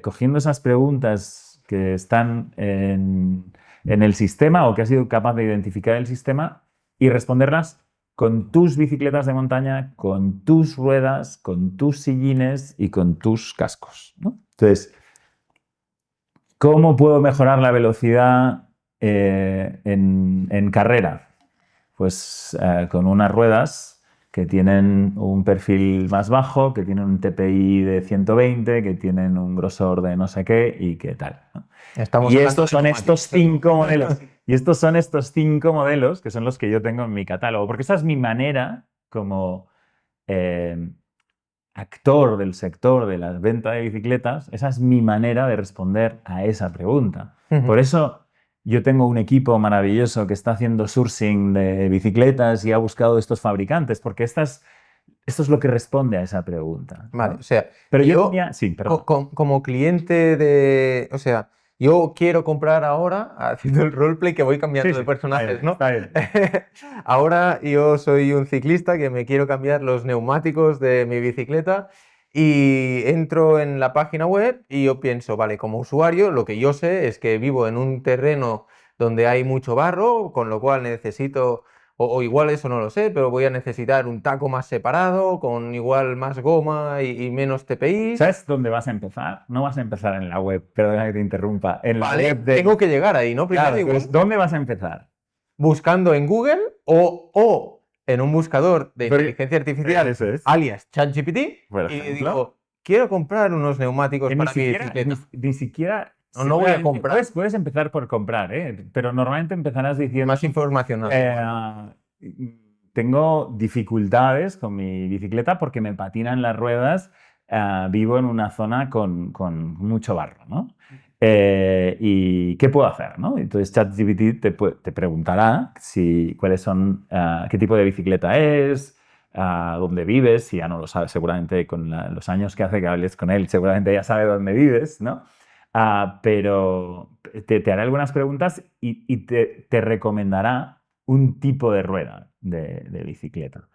cogiendo esas preguntas que están en el sistema o que has sido capaz de identificar el sistema y responderlas con tus bicicletas de montaña, con tus ruedas, con tus sillines y con tus cascos, ¿no? Entonces, ¿cómo puedo mejorar la velocidad en carrera? Pues con unas ruedas que tienen un perfil más bajo, que tienen un TPI de 120, que tienen un grosor de no sé qué y qué tal, ¿no? Y estos son estos 5 modelos. Y estos son estos 5 modelos que son los que yo tengo en mi catálogo. Porque esa es mi manera como actor del sector de la venta de bicicletas, esa es mi manera de responder a esa pregunta. Por eso yo tengo un equipo maravilloso que está haciendo sourcing de bicicletas y ha buscado estos fabricantes, porque esto es lo que responde a esa pregunta, ¿no? Vale, o sea, pero yo tenía... Sí, perdón. como cliente o sea, yo quiero comprar ahora, haciendo el roleplay que voy cambiando de personajes, ¿no? Está bien. Ahora yo soy un ciclista que me quiero cambiar los neumáticos de mi bicicleta y entro en la página web y yo pienso, vale, como usuario, lo que yo sé es que vivo en un terreno donde hay mucho barro, con lo cual necesito... O igual eso no lo sé, pero voy a necesitar un taco más separado, con igual más goma y menos TPI. ¿Sabes dónde vas a empezar? No vas a empezar en la web, perdona que te interrumpa. En la Vale, web tengo que llegar ahí, ¿no? Primero, Claro, igual, pues, ¿dónde vas a empezar? buscando en Google o en un buscador de Pero- inteligencia artificial, Eso es. alias ChatGPT, Por y ejemplo. digo, quiero comprar unos neumáticos Que para mi bicicleta. ni siquiera... No voy a seguramente comprar. Puedes empezar por comprar, ¿eh? Pero normalmente empezarás diciendo... Más información. ¿No? Tengo dificultades con mi bicicleta porque me patinan las ruedas. Vivo en una zona con mucho barro, ¿no? ¿Y qué puedo hacer, ¿no? Entonces ChatGPT te preguntará cuáles son, qué tipo de bicicleta es, dónde vives, si ya no lo sabes seguramente con los años que hace que hables con él, seguramente ya sabe dónde vives, ¿no? Pero te hará algunas preguntas y te recomendará un tipo de rueda de bicicleta.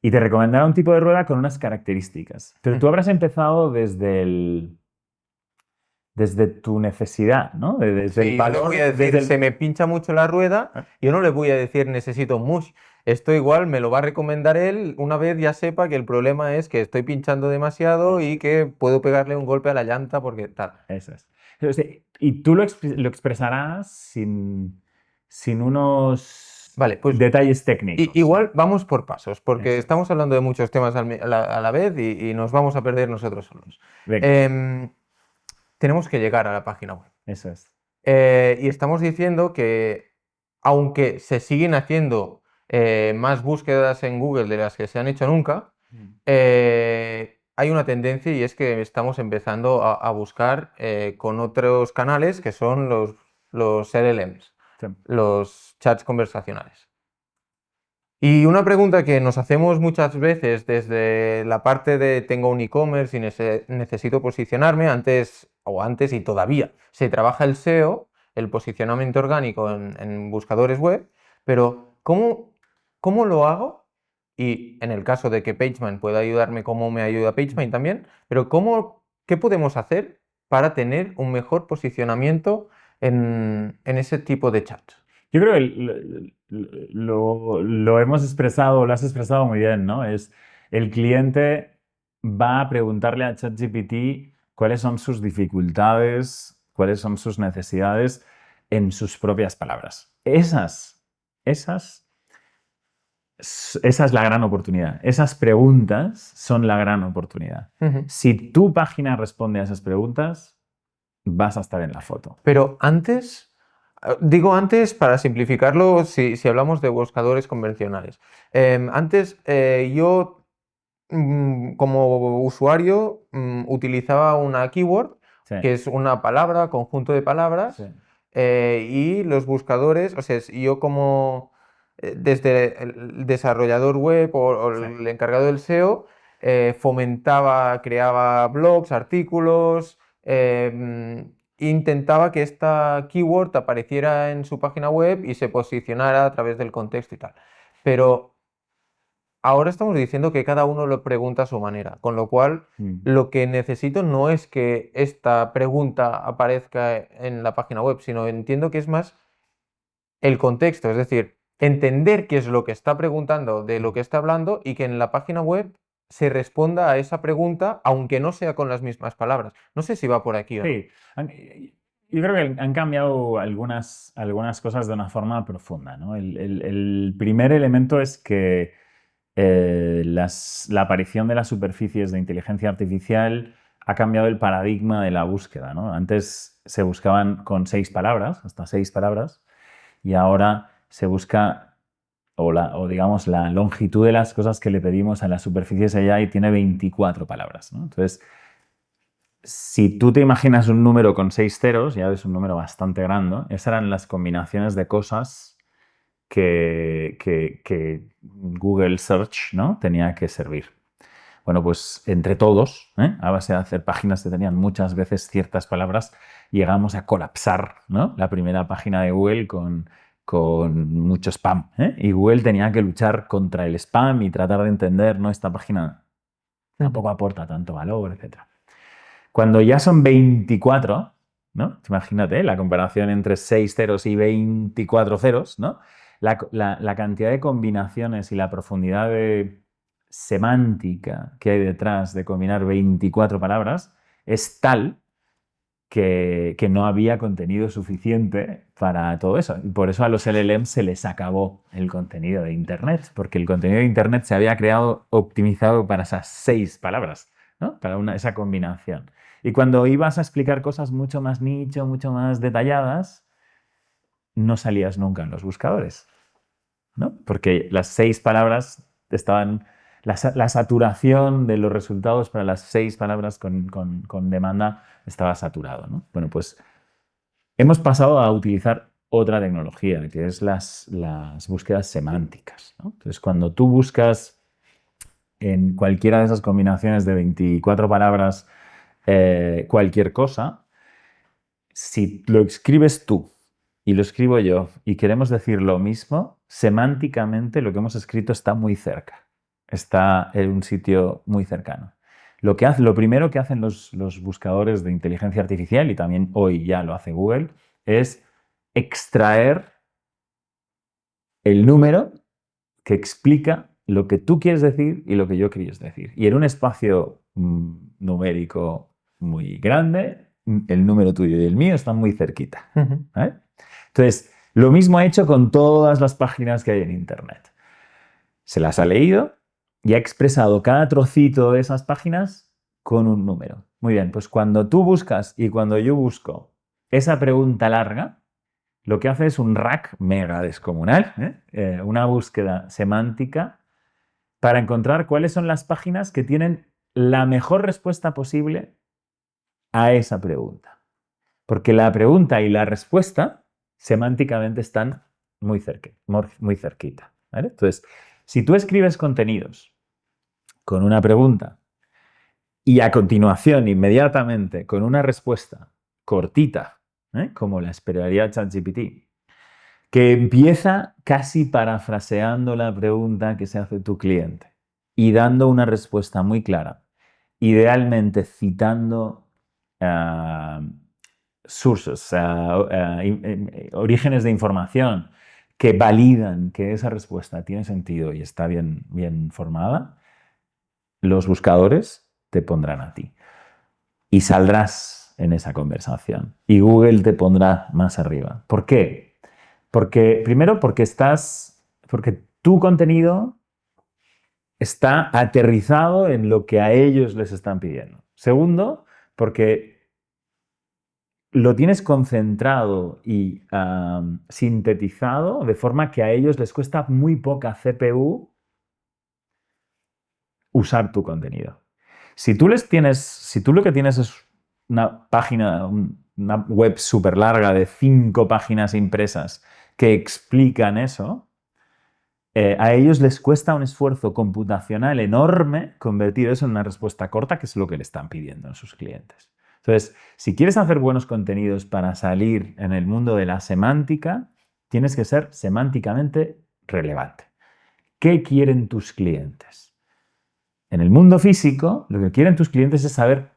Y te recomendará un tipo de rueda con unas características. Pero tú habrás empezado desde tu necesidad, ¿no? Desde Sí, el yo le valor, voy a decir, se me pincha mucho la rueda, yo no le voy a decir necesito un mush. Esto igual me lo va a recomendar él una vez ya sepa que el problema es que estoy pinchando demasiado y que puedo pegarle un golpe a la llanta porque tal. Eso es. Y tú lo expresarás sin unos Vale, pues detalles técnicos. igual vamos por pasos, porque Eso. estamos hablando de muchos temas a la vez y nos vamos a perder nosotros solos. Venga, Tenemos que llegar a la página web. eso es. Y estamos diciendo que aunque se siguen haciendo más búsquedas en Google de las que se han hecho nunca, hay una tendencia y es que estamos empezando a buscar con otros canales que son los LLMs. los chats conversacionales. Y una pregunta que nos hacemos muchas veces desde la parte de tengo un e-commerce y necesito posicionarme, antes y todavía se trabaja el SEO, el posicionamiento orgánico en buscadores web, pero ¿cómo lo hago? Y en el caso de que PageMain pueda ayudarme, ¿cómo me ayuda PageMain también? Pero ¿qué podemos hacer para tener un mejor posicionamiento en ese tipo de chats? Yo creo que lo hemos expresado, lo has expresado muy bien, ¿no? Es el cliente va a preguntarle a ChatGPT cuáles son sus dificultades, cuáles son sus necesidades en sus propias palabras. Esa es la gran oportunidad. Esas preguntas son la gran oportunidad. Si tu página responde a esas preguntas, vas a estar en la foto. Pero digo antes para simplificarlo, si hablamos de buscadores convencionales. Antes yo como usuario utilizaba una keyword, Sí. que es una palabra, conjunto de palabras, Sí. y los buscadores, o sea, yo como desde el desarrollador web o Sí. el encargado del SEO, creaba blogs, artículos, intentaba que esta keyword apareciera en su página web y se posicionara a través del contexto y tal. Pero ahora estamos diciendo que cada uno lo pregunta a su manera, con lo cual lo que necesito no es que esta pregunta aparezca en la página web, sino entiendo que es más el contexto, es decir, entender qué es lo que está preguntando, de lo que está hablando, y que en la página web se responda a esa pregunta, aunque no sea con las mismas palabras. No sé si va por aquí o no. Sí, yo creo que han cambiado algunas cosas de una forma profunda, ¿no? El primer elemento es que la aparición de las superficies de inteligencia artificial ha cambiado el paradigma de la búsqueda, ¿no? Antes se buscaban con 6 palabras, hasta 6 palabras, y ahora se busca, digamos, la longitud de las cosas que le pedimos a las superficies AI tiene 24 palabras, ¿no? Entonces, si tú te imaginas un número con 6 ceros, ya ves un número bastante grande, esas eran las combinaciones de cosas que Google Search, ¿no?, tenía que servir. Bueno, pues entre todos, a base de hacer páginas que tenían muchas veces ciertas palabras, llegamos a colapsar, ¿no?, la primera página de Google con mucho spam. Y Google tenía que luchar contra el spam y tratar de entender, ¿no?, esta página tampoco aporta tanto valor, etc. Cuando ya son 24, ¿no?, imagínate la comparación entre 6 ceros y 24 ceros, ¿no?, la cantidad de combinaciones y la profundidad de semántica que hay detrás de combinar 24 palabras es tal que no había contenido suficiente para todo eso. Y por eso a los LLMs se les acabó el contenido de Internet, porque el contenido de Internet se había creado optimizado para esas 6 palabras, ¿no?, para esa combinación. Y cuando ibas a explicar cosas mucho más nicho, mucho más detalladas, no salías nunca en los buscadores, ¿no? Porque las 6 palabras estaban... La saturación de los resultados para las 6 palabras con demanda estaba saturado, ¿no? Bueno, pues hemos pasado a utilizar otra tecnología, que es las búsquedas semánticas, ¿no? Entonces, cuando tú buscas en cualquiera de esas combinaciones de 24 palabras cualquier cosa, si lo escribes tú y lo escribo yo y queremos decir lo mismo, semánticamente lo que hemos escrito está muy cerca. Está en un sitio muy cercano. Lo primero que hacen los buscadores de inteligencia artificial, y también hoy ya lo hace Google, es extraer el número que explica lo que tú quieres decir y lo que yo quería decir. Y en un espacio numérico muy grande, el número tuyo y el mío están muy cerquita. ¿Vale? Entonces, lo mismo ha hecho con todas las páginas que hay en Internet. Se las ha leído y ha expresado cada trocito de esas páginas con un número. Muy bien, pues cuando tú buscas y cuando yo busco esa pregunta larga, lo que hace es un rack mega descomunal, una búsqueda semántica para encontrar cuáles son las páginas que tienen la mejor respuesta posible a esa pregunta. Porque la pregunta y la respuesta semánticamente están muy cerquita, ¿vale? Entonces, si tú escribes contenidos con una pregunta y a continuación, inmediatamente, con una respuesta cortita, como la esperaría ChatGPT, que empieza casi parafraseando la pregunta que se hace tu cliente y dando una respuesta muy clara, idealmente citando sources, orígenes de información que validan que esa respuesta tiene sentido y está bien formada, los buscadores te pondrán a ti y saldrás en esa conversación y Google te pondrá más arriba. ¿Por qué? Primero, porque tu contenido está aterrizado en lo que a ellos les están pidiendo. Segundo, porque lo tienes concentrado y sintetizado de forma que a ellos les cuesta muy poca CPU usar tu contenido. Si tú lo que tienes es una página, una web súper larga de 5 páginas impresas que explican eso, a ellos les cuesta un esfuerzo computacional enorme convertir eso en una respuesta corta, que es lo que le están pidiendo a sus clientes. Entonces, si quieres hacer buenos contenidos para salir en el mundo de la semántica, tienes que ser semánticamente relevante. ¿Qué quieren tus clientes? En el mundo físico, lo que quieren tus clientes es saber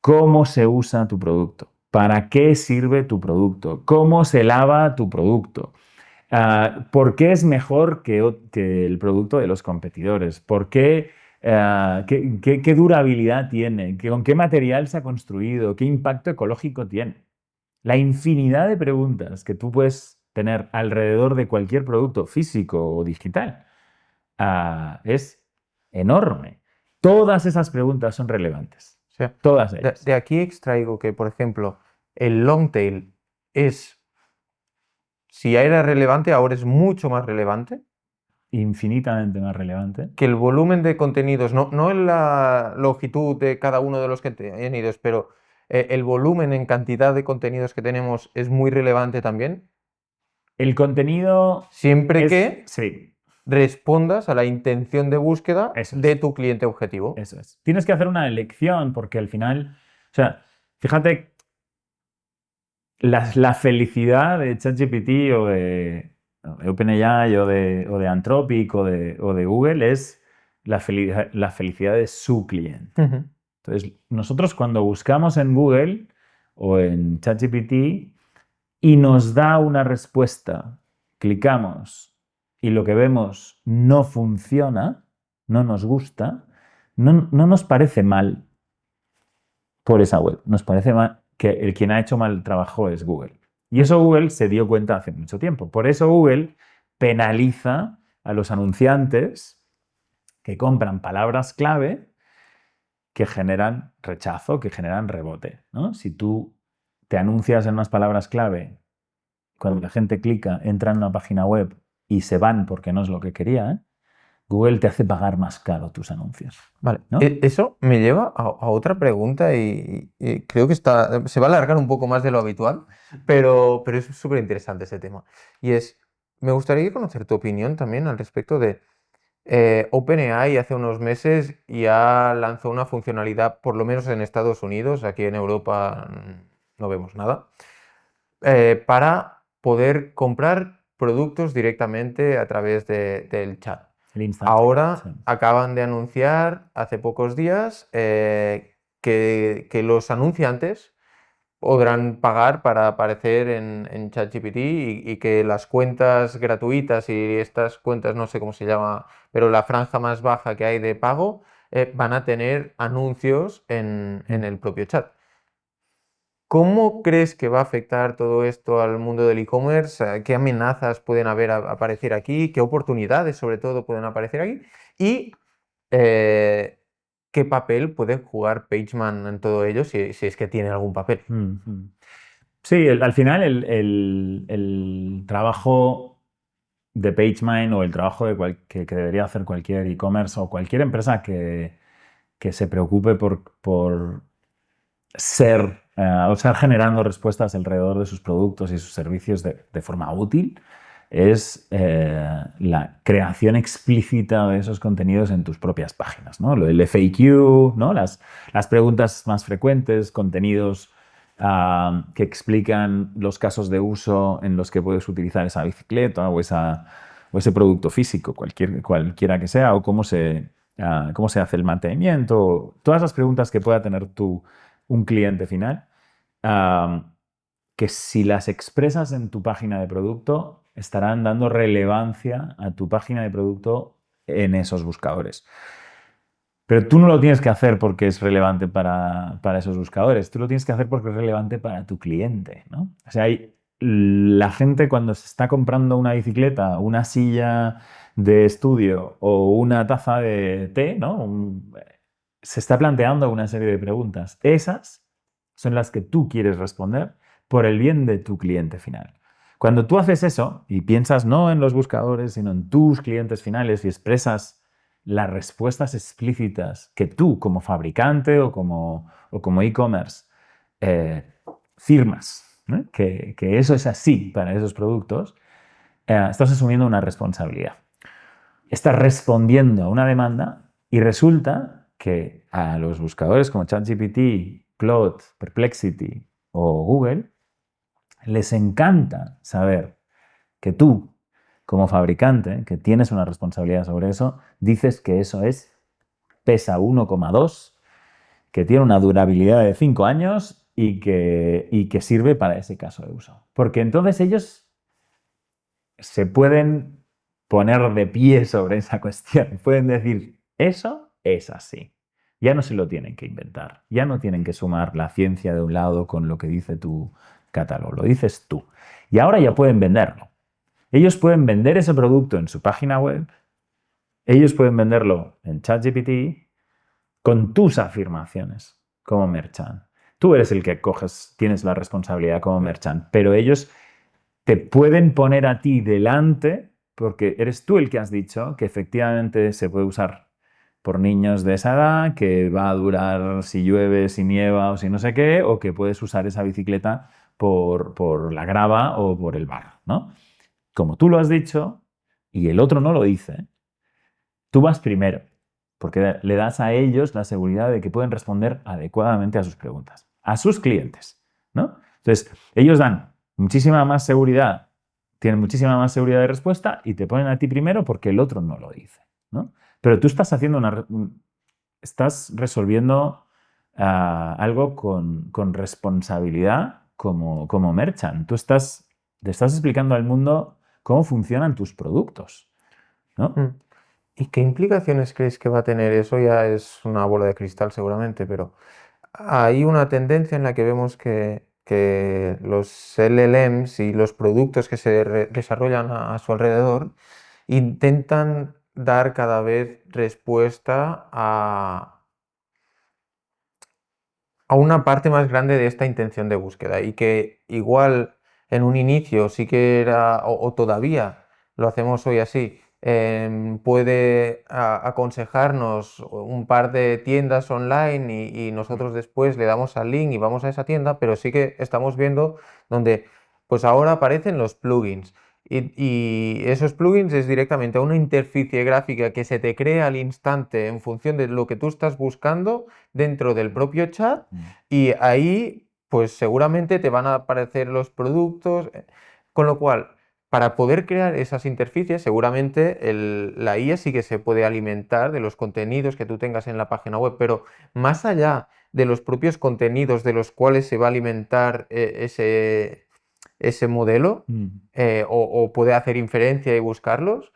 cómo se usa tu producto, para qué sirve tu producto, cómo se lava tu producto, por qué es mejor que el producto de los competidores, qué durabilidad tiene, con qué material se ha construido, qué impacto ecológico tiene. La infinidad de preguntas que tú puedes tener alrededor de cualquier producto físico o digital es enorme. Todas esas preguntas son relevantes. O sea, todas ellas. De aquí extraigo que, por ejemplo, el long tail si ya era relevante, ahora es mucho más relevante. Infinitamente más relevante. Que el volumen de contenidos, no en la longitud de cada uno de los contenidos, pero el volumen en cantidad de contenidos que tenemos es muy relevante también. El contenido... Siempre que sí. respondas a la intención de búsqueda de tu cliente objetivo. Eso es. Tienes que hacer una elección porque al final... O sea, fíjate, la felicidad de ChatGPT o de OpenAI o de Anthropic o de Google es la felicidad de su cliente. Uh-huh. Entonces, nosotros cuando buscamos en Google o en ChatGPT y nos da una respuesta, clicamos y lo que vemos no funciona, no nos gusta, no nos parece mal por esa web. Nos parece mal que quien ha hecho mal el trabajo es Google. Y eso Google se dio cuenta hace mucho tiempo. Por eso Google penaliza a los anunciantes que compran palabras clave que generan rechazo, que generan rebote, ¿no? Si tú te anuncias en unas palabras clave, cuando la gente clica, entra en una página web y se van porque no es lo que quería, Google te hace pagar más caro tus anuncios. Vale, ¿no? Eso me lleva a otra pregunta y creo que se va a alargar un poco más de lo habitual, pero es súper interesante ese tema. Y me gustaría conocer tu opinión también al respecto de OpenAI hace unos meses ya lanzó una funcionalidad, por lo menos en Estados Unidos, aquí en Europa no vemos nada, para poder comprar productos directamente a través del chat. Ahora acaban de anunciar hace pocos días que los anunciantes podrán pagar para aparecer en ChatGPT y que las cuentas gratuitas y estas cuentas, no sé cómo se llama, pero la franja más baja que hay de pago, van a tener anuncios en el propio chat. ¿Cómo crees que va a afectar todo esto al mundo del e-commerce? ¿Qué amenazas pueden aparecer aquí? ¿Qué oportunidades, sobre todo, pueden aparecer aquí? Y ¿qué papel puede jugar PageMan en todo ello, si es que tiene algún papel? Sí, al final el trabajo de PageMan o el trabajo que debería hacer cualquier e-commerce o cualquier empresa que se preocupe por ser o estar generando respuestas alrededor de sus productos y sus servicios de forma útil es la creación explícita de esos contenidos en tus propias páginas, ¿no? Lo del FAQ, ¿no? Las preguntas más frecuentes, contenidos que explican los casos de uso en los que puedes utilizar esa bicicleta o ese producto físico, cualquiera que sea, o cómo se hace el mantenimiento, todas las preguntas que pueda tener un cliente final, que si las expresas en tu página de producto, estarán dando relevancia a tu página de producto en esos buscadores. Pero tú no lo tienes que hacer porque es relevante para esos buscadores, tú lo tienes que hacer porque es relevante para tu cliente, ¿no? O sea, la gente cuando se está comprando una bicicleta, una silla de estudio o una taza de té, ¿no? Se está planteando una serie de preguntas. Esas son las que tú quieres responder por el bien de tu cliente final. Cuando tú haces eso y piensas no en los buscadores, sino en tus clientes finales y expresas las respuestas explícitas que tú como fabricante o como e-commerce firmas, ¿no? Que eso es así para esos productos, estás asumiendo una responsabilidad. Estás respondiendo a una demanda y resulta que a los buscadores como ChatGPT, Claude, Perplexity o Google les encanta saber que tú, como fabricante, que tienes una responsabilidad sobre eso, dices que eso pesa 1,2, que tiene una durabilidad de 5 años y que sirve para ese caso de uso. Porque entonces ellos se pueden poner de pie sobre esa cuestión. Pueden decir, eso es así. Ya no se lo tienen que inventar. Ya no tienen que sumar la ciencia de un lado con lo que dice tu catálogo. Lo dices tú. Y ahora ya pueden venderlo. Ellos pueden vender ese producto en su página web. Ellos pueden venderlo en ChatGPT con tus afirmaciones como merchant. Tú eres el que tienes la responsabilidad como merchant, pero ellos te pueden poner a ti delante porque eres tú el que has dicho que efectivamente se puede usar por niños de esa edad, que va a durar si llueve, si nieva o si no sé qué, o que puedes usar esa bicicleta por la grava o por el barro, ¿no? Como tú lo has dicho y el otro no lo dice, tú vas primero, porque le das a ellos la seguridad de que pueden responder adecuadamente a sus preguntas, a sus clientes, ¿no? Entonces, ellos dan muchísima más seguridad, tienen muchísima más seguridad de respuesta y te ponen a ti primero porque el otro no lo dice, ¿no? Pero tú estás haciendo estás resolviendo algo con responsabilidad como merchant. Tú le estás explicando al mundo cómo funcionan tus productos, ¿no? ¿Y qué implicaciones crees que va a tener? Eso ya es una bola de cristal seguramente, pero hay una tendencia en la que vemos que los LLMs y los productos que se desarrollan a su alrededor intentan dar cada vez respuesta a una parte más grande de esta intención de búsqueda y que igual en un inicio sí que era, o todavía lo hacemos hoy así, puede aconsejarnos un par de tiendas online y nosotros después le damos al link y vamos a esa tienda, pero sí que estamos viendo donde pues ahora aparecen los plugins. Y esos plugins es directamente a una interfaz gráfica que se te crea al instante en función de lo que tú estás buscando dentro del propio chat y ahí pues seguramente te van a aparecer los productos, con lo cual para poder crear esas interfaces seguramente la IA sí que se puede alimentar de los contenidos que tú tengas en la página web, pero más allá de los propios contenidos de los cuales se va a alimentar ese modelo o puede hacer inferencia y buscarlos,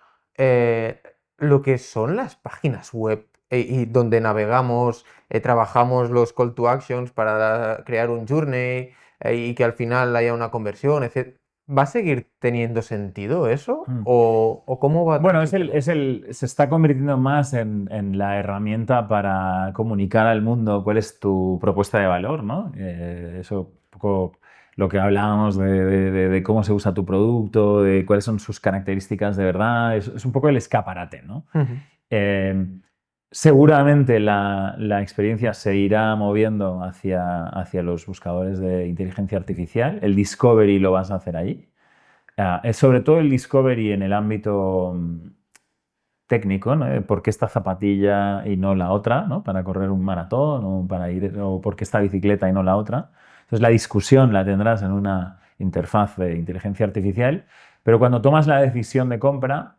lo que son las páginas web y donde navegamos, trabajamos los call to actions para crear un journey y que al final haya una conversión, etc. ¿Va a seguir teniendo sentido eso? ¿O cómo va? Bueno, se está convirtiendo más en la herramienta para comunicar al mundo cuál es tu propuesta de valor, ¿no? Eso un poco lo que hablábamos de cómo se usa tu producto, de cuáles son sus características de verdad, es un poco el escaparate, ¿no? seguramente la experiencia se irá moviendo hacia los buscadores de inteligencia artificial. El discovery lo vas a hacer ahí. Es sobre todo el discovery en el ámbito técnico, ¿no? ¿Por qué esta zapatilla y no la otra, ¿no? Para correr un maratón o por qué esta bicicleta y no la otra. Entonces la discusión la tendrás en una interfaz de inteligencia artificial, pero cuando tomas la decisión de compra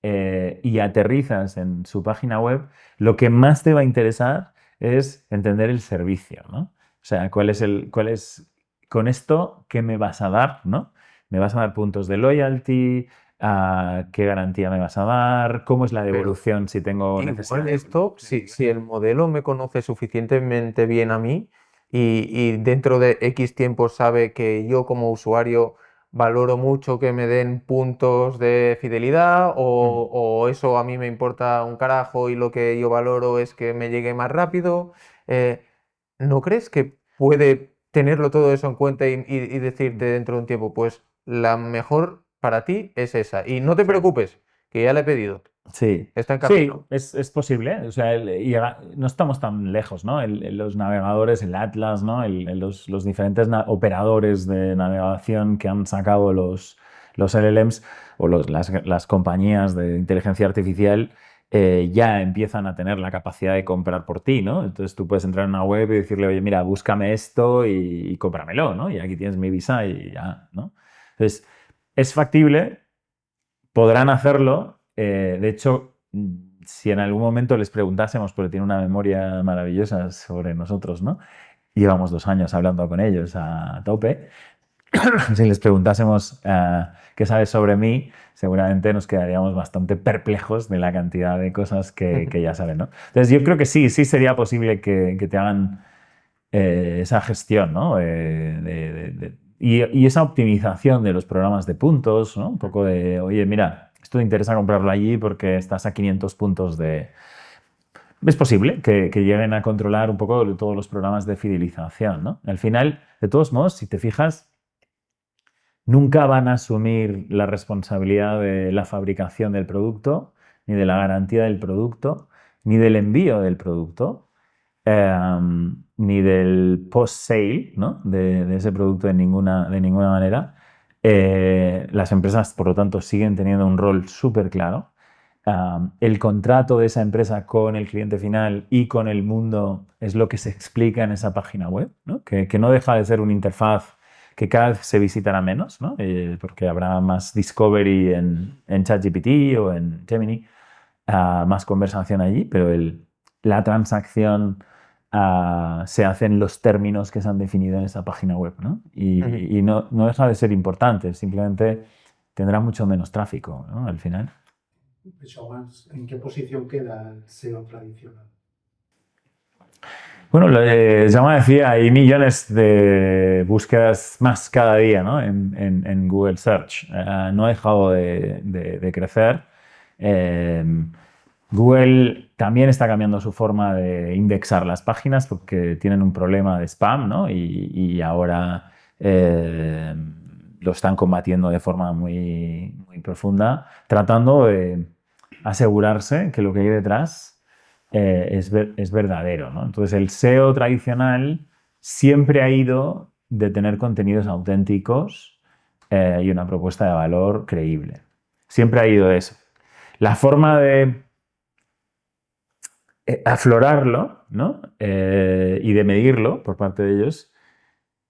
y aterrizas en su página web, lo que más te va a interesar es entender el servicio, ¿no? O sea, cuál es con esto, ¿qué me vas a dar, ¿no? ¿Me vas a dar puntos de loyalty? ¿Qué garantía me vas a dar? ¿Cómo es la devolución si tengo necesidad? Igual esto, si el modelo me conoce suficientemente bien a mí y dentro de X tiempo sabe que yo como usuario valoro mucho que me den puntos de fidelidad o eso a mí me importa un carajo y lo que yo valoro es que me llegue más rápido, ¿no crees que puede tenerlo todo eso en cuenta y decirte dentro de un tiempo, pues la mejor para ti es esa? Y no te preocupes, que ya le he pedido. Sí, Está en sí, camino. es posible. O sea, no estamos tan lejos, ¿no? Los navegadores, el Atlas, ¿no? Los diferentes operadores de navegación que han sacado los LLMs o las compañías de inteligencia artificial ya empiezan a tener la capacidad de comprar por ti, ¿no? Entonces tú puedes entrar en una web y decirle, oye, mira, búscame esto y cómpramelo, ¿no? Y aquí tienes mi Visa y ya, ¿no? Entonces, es factible, podrán hacerlo. De hecho, si en algún momento les preguntásemos, porque tiene una memoria maravillosa sobre nosotros, ¿no? Llevamos 2 años hablando con ellos a tope. Si les preguntásemos qué sabes sobre mí, seguramente nos quedaríamos bastante perplejos de la cantidad de cosas que ya saben, ¿no? Entonces yo creo que sí sería posible que te hagan esa gestión, ¿no? Y esa optimización de los programas de puntos, ¿no? Un poco de, oye, mira, esto te interesa comprarlo allí porque estás a 500 puntos de... Es posible que lleguen a controlar un poco todos los programas de fidelización, ¿no? Al final, de todos modos, si te fijas, nunca van a asumir la responsabilidad de la fabricación del producto, ni de la garantía del producto, ni del envío del producto, ni del post-sale, ¿no? de ese producto de ninguna manera. Las empresas, por lo tanto, siguen teniendo un rol súper claro. El contrato de esa empresa con el cliente final y con el mundo es lo que se explica en esa página web, ¿no? Que no deja de ser una interfaz que cada vez se visitará menos, ¿no? Porque habrá más discovery en ChatGPT o en Gemini, más conversación allí, pero la transacción se hace en los términos que se han definido en esa página web, ¿no? Y no deja de ser importante, simplemente tendrá mucho menos tráfico, ¿no? Al final. ¿En qué posición queda el SEO tradicional? Bueno, Jaume decía, hay millones de búsquedas más cada día, ¿no? en Google Search. No ha dejado de crecer. Google también está cambiando su forma de indexar las páginas porque tienen un problema de spam, ¿no? Y ahora lo están combatiendo de forma muy, muy profunda, tratando de asegurarse que lo que hay detrás es verdadero, ¿no? Entonces, el SEO tradicional siempre ha ido de tener contenidos auténticos y una propuesta de valor creíble. Siempre ha ido eso. La forma de aflorarlo, ¿no? Y de medirlo por parte de ellos,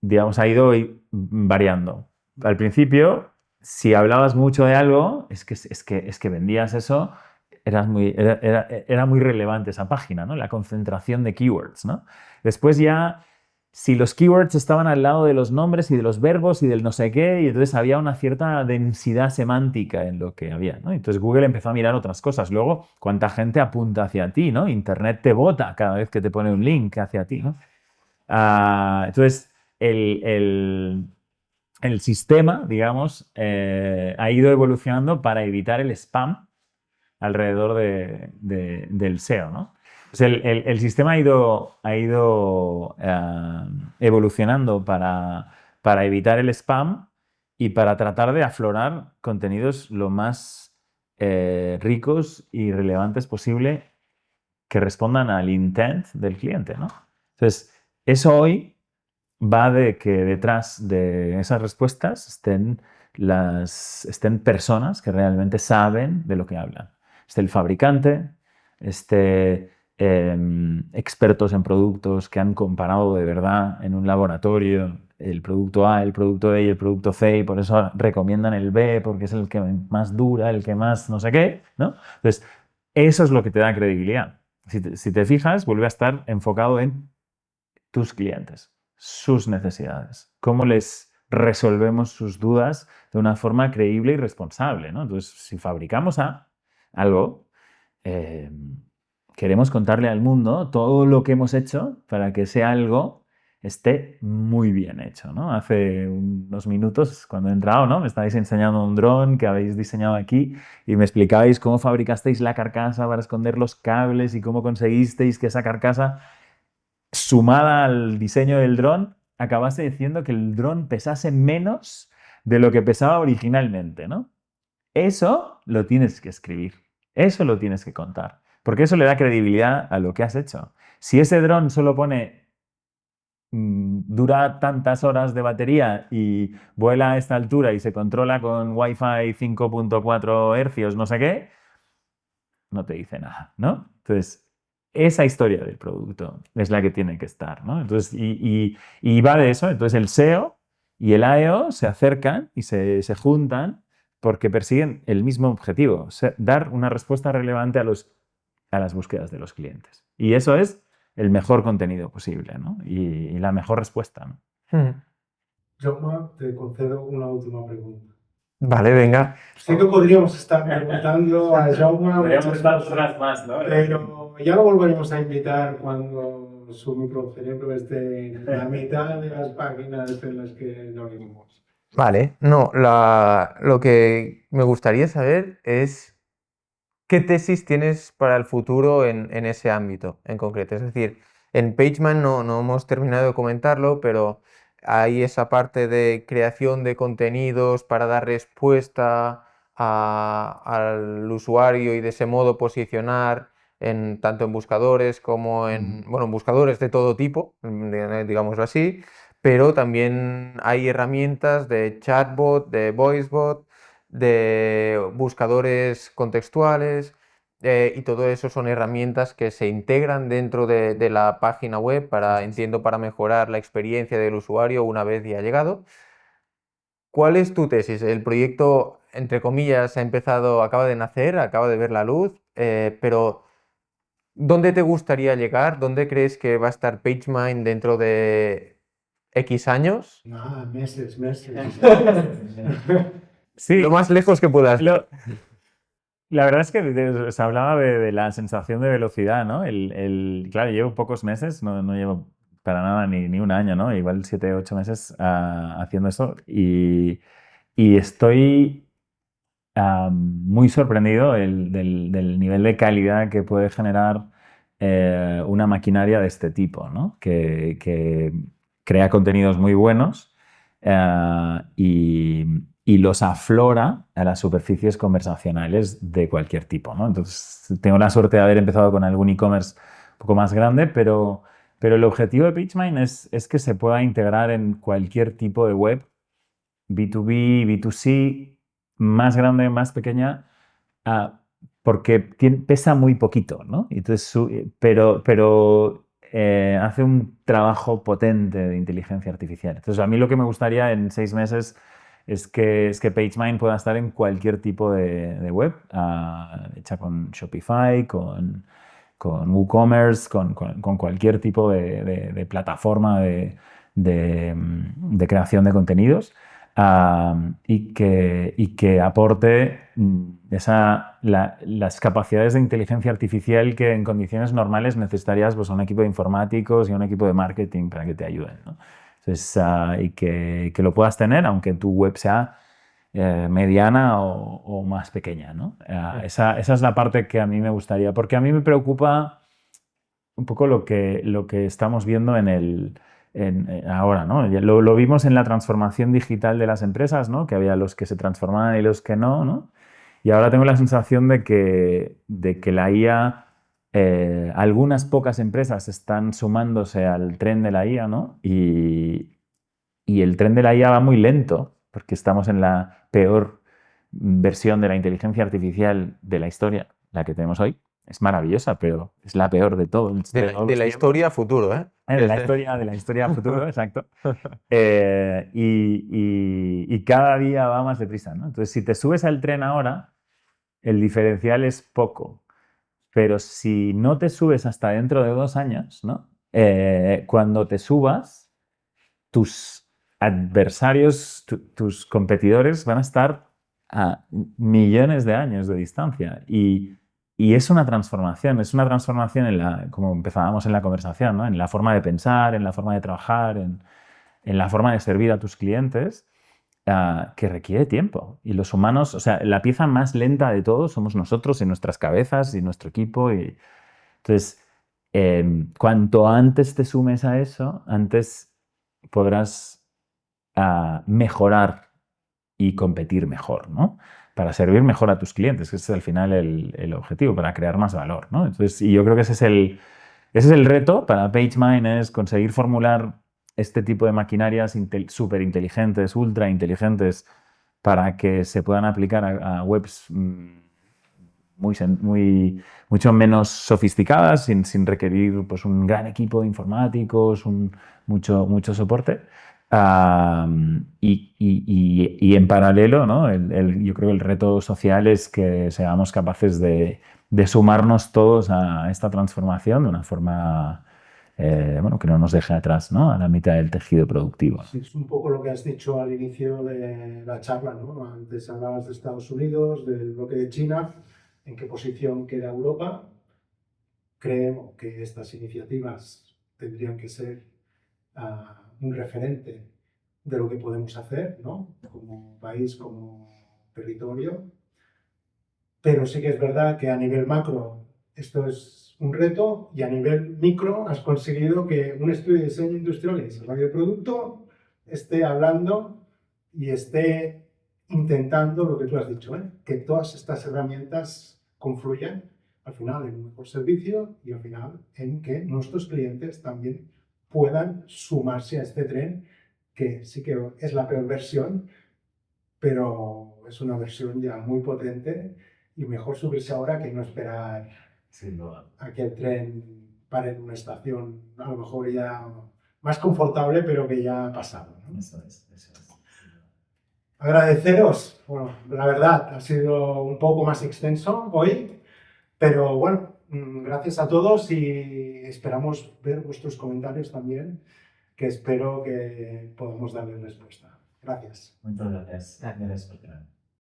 digamos, ha ido variando. Al principio, si hablabas mucho de algo, es que vendías eso, era muy relevante esa página, ¿no? La concentración de keywords, ¿no? Después ya, si los keywords estaban al lado de los nombres y de los verbos y del no sé qué, y entonces había una cierta densidad semántica en lo que había, ¿no? Entonces Google empezó a mirar otras cosas. Luego, ¿cuánta gente apunta hacia ti, ¿no? Internet te bota cada vez que te pone un link hacia ti, ¿no? Entonces, el sistema, digamos, ha ido evolucionando para evitar el spam alrededor del SEO, ¿no? Pues el sistema ha ido evolucionando para evitar el spam y para tratar de aflorar contenidos lo más ricos y relevantes posible que respondan al intent del cliente, ¿no? Entonces, eso hoy va de que detrás de esas respuestas estén personas que realmente saben de lo que hablan. Esté el fabricante, expertos en productos que han comparado de verdad en un laboratorio el producto A, el producto B y el producto C, y por eso recomiendan el B porque es el que más dura, el que más no sé qué, ¿no? Entonces, eso es lo que te da credibilidad. Si te fijas, vuelve a estar enfocado en tus clientes, sus necesidades, cómo les resolvemos sus dudas de una forma creíble y responsable, ¿no? Entonces, si fabricamos algo, queremos contarle al mundo todo lo que hemos hecho para que ese algo esté muy bien hecho, ¿no? Hace unos minutos, cuando he entrado, ¿no? Me estabais enseñando un dron que habéis diseñado aquí y me explicabais cómo fabricasteis la carcasa para esconder los cables y cómo conseguisteis que esa carcasa, sumada al diseño del dron, acabase diciendo que el dron pesase menos de lo que pesaba originalmente, ¿no? Eso lo tienes que escribir, eso lo tienes que contar, porque eso le da credibilidad a lo que has hecho. Si ese dron solo pone dura tantas horas de batería y vuela a esta altura y se controla con Wi-Fi 5.4 hercios, no sé qué, no te dice nada, ¿no? Entonces, esa historia del producto es la que tiene que estar, ¿no? Entonces, y va de eso. Entonces, el SEO y el AEO se acercan y se juntan porque persiguen el mismo objetivo, dar una respuesta relevante a las búsquedas de los clientes. Y eso es el mejor contenido posible, ¿no? Y la mejor respuesta, ¿no? Jaume, te concedo una última pregunta. Vale, venga. Sé que podríamos estar preguntando a Jaume muchas cosas más, ¿no? pero ya lo volveremos a invitar cuando su microcerebro esté en la mitad de las páginas en las que nos vimos. Vale, no, lo que me gustaría saber es qué tesis tienes para el futuro en ese ámbito en concreto. Es decir, en PageMan no hemos terminado de comentarlo, pero hay esa parte de creación de contenidos para dar respuesta al usuario y de ese modo posicionar tanto en buscadores como en buscadores de todo tipo, digámoslo así, pero también hay herramientas de chatbot, de voicebot, de buscadores contextuales, y todo eso son herramientas que se integran dentro de la página web entiendo, para mejorar la experiencia del usuario una vez ya ha llegado. ¿Cuál es tu tesis? El proyecto, entre comillas, acaba de nacer, acaba de ver la luz, pero ¿dónde te gustaría llegar? ¿Dónde crees que va a estar PageMind dentro de X años? Meses. Sí, Lo más lejos que puedas. La verdad es que se hablaba de la sensación de velocidad, ¿no? Claro, llevo pocos meses, no llevo para nada ni un año, ¿no? Igual 7, 8 meses haciendo esto y estoy muy sorprendido del nivel de calidad que puede generar una maquinaria de este tipo, ¿no? Que crea contenidos muy buenos y los aflora a las superficies conversacionales de cualquier tipo, ¿no? Entonces, tengo la suerte de haber empezado con algún e-commerce un poco más grande, pero el objetivo de PageMind es que se pueda integrar en cualquier tipo de web, B2B, B2C, más grande, más pequeña, porque pesa muy poquito, ¿no? Entonces, pero hace un trabajo potente de inteligencia artificial. Entonces, a mí lo que me gustaría en 6 meses es que PageMind pueda estar en cualquier tipo de web, hecha con Shopify, con WooCommerce, con cualquier tipo de plataforma de creación de contenidos, y que aporte las capacidades de inteligencia artificial que en condiciones normales necesitarías, pues, a un equipo de informáticos y a un equipo de marketing para que te ayuden, ¿no? Entonces, y que lo puedas tener aunque tu web sea mediana o más pequeña, ¿no? Esa es la parte que a mí me gustaría, porque a mí me preocupa un poco lo que estamos viendo ahora, ¿no? Lo vimos en la transformación digital de las empresas, ¿no? Que había los que se transformaban y los que no, ¿no? Y ahora tengo la sensación de que la IA algunas pocas empresas están sumándose al tren de la IA, ¿no? Y el tren de la IA va muy lento, porque estamos en la peor versión de la inteligencia artificial de la historia, la que tenemos hoy. Es maravillosa, pero es la peor de todo. De la historia a futuro, ¿eh? De la historia a futuro, exacto. Y cada día va más deprisa, ¿no? Entonces, si te subes al tren ahora, el diferencial es poco. Pero si no te subes hasta dentro de 2 años, ¿no? Cuando te subas, tus adversarios, tus competidores van a estar a millones de años de distancia. Y es una transformación en como empezábamos en la conversación, ¿no? En la forma de pensar, en la forma de trabajar, en la forma de servir a tus clientes, que requiere tiempo. Y los humanos, o sea, la pieza más lenta de todos somos nosotros en nuestras cabezas y nuestro equipo. Entonces, cuanto antes te sumes a eso, antes podrás mejorar y competir mejor, ¿no? Para servir mejor a tus clientes, que ese es al final el objetivo, para crear más valor, ¿no? Entonces, y yo creo que ese es el reto para PageMine, es conseguir formular este tipo de maquinarias súper inteligentes, ultra inteligentes, para que se puedan aplicar a webs mucho menos sofisticadas, sin requerir pues, un gran equipo de informáticos, mucho soporte. Y en paralelo, ¿no? Yo creo que el reto social es que seamos capaces de sumarnos todos a esta transformación de una forma que no nos deje atrás, ¿no? A la mitad del tejido productivo. Sí, es un poco lo que has dicho al inicio de la charla, ¿no? Antes hablabas de Estados Unidos, del bloque de China, en qué posición queda Europa. Creo que estas iniciativas tendrían que ser un referente de lo que podemos hacer, ¿no? Como país, como territorio. Pero sí que es verdad que a nivel macro esto es un reto y a nivel micro has conseguido que un estudio de diseño industrial y desarrollo de producto esté hablando y esté intentando lo que tú has dicho, ¿eh? Que todas estas herramientas confluyan al final en un mejor servicio y al final en que nuestros clientes también puedan sumarse a este tren, que sí que es la peor versión, pero es una versión ya muy potente y mejor subirse ahora que no esperar a que el tren pare en una estación, a lo mejor ya más confortable, pero que ya ha pasado, ¿no? Eso es. Agradeceros, bueno, la verdad ha sido un poco más extenso hoy, pero bueno, gracias a todos y esperamos ver vuestros comentarios también, que espero que podamos darles respuesta. Gracias. Muchas gracias. Gracias.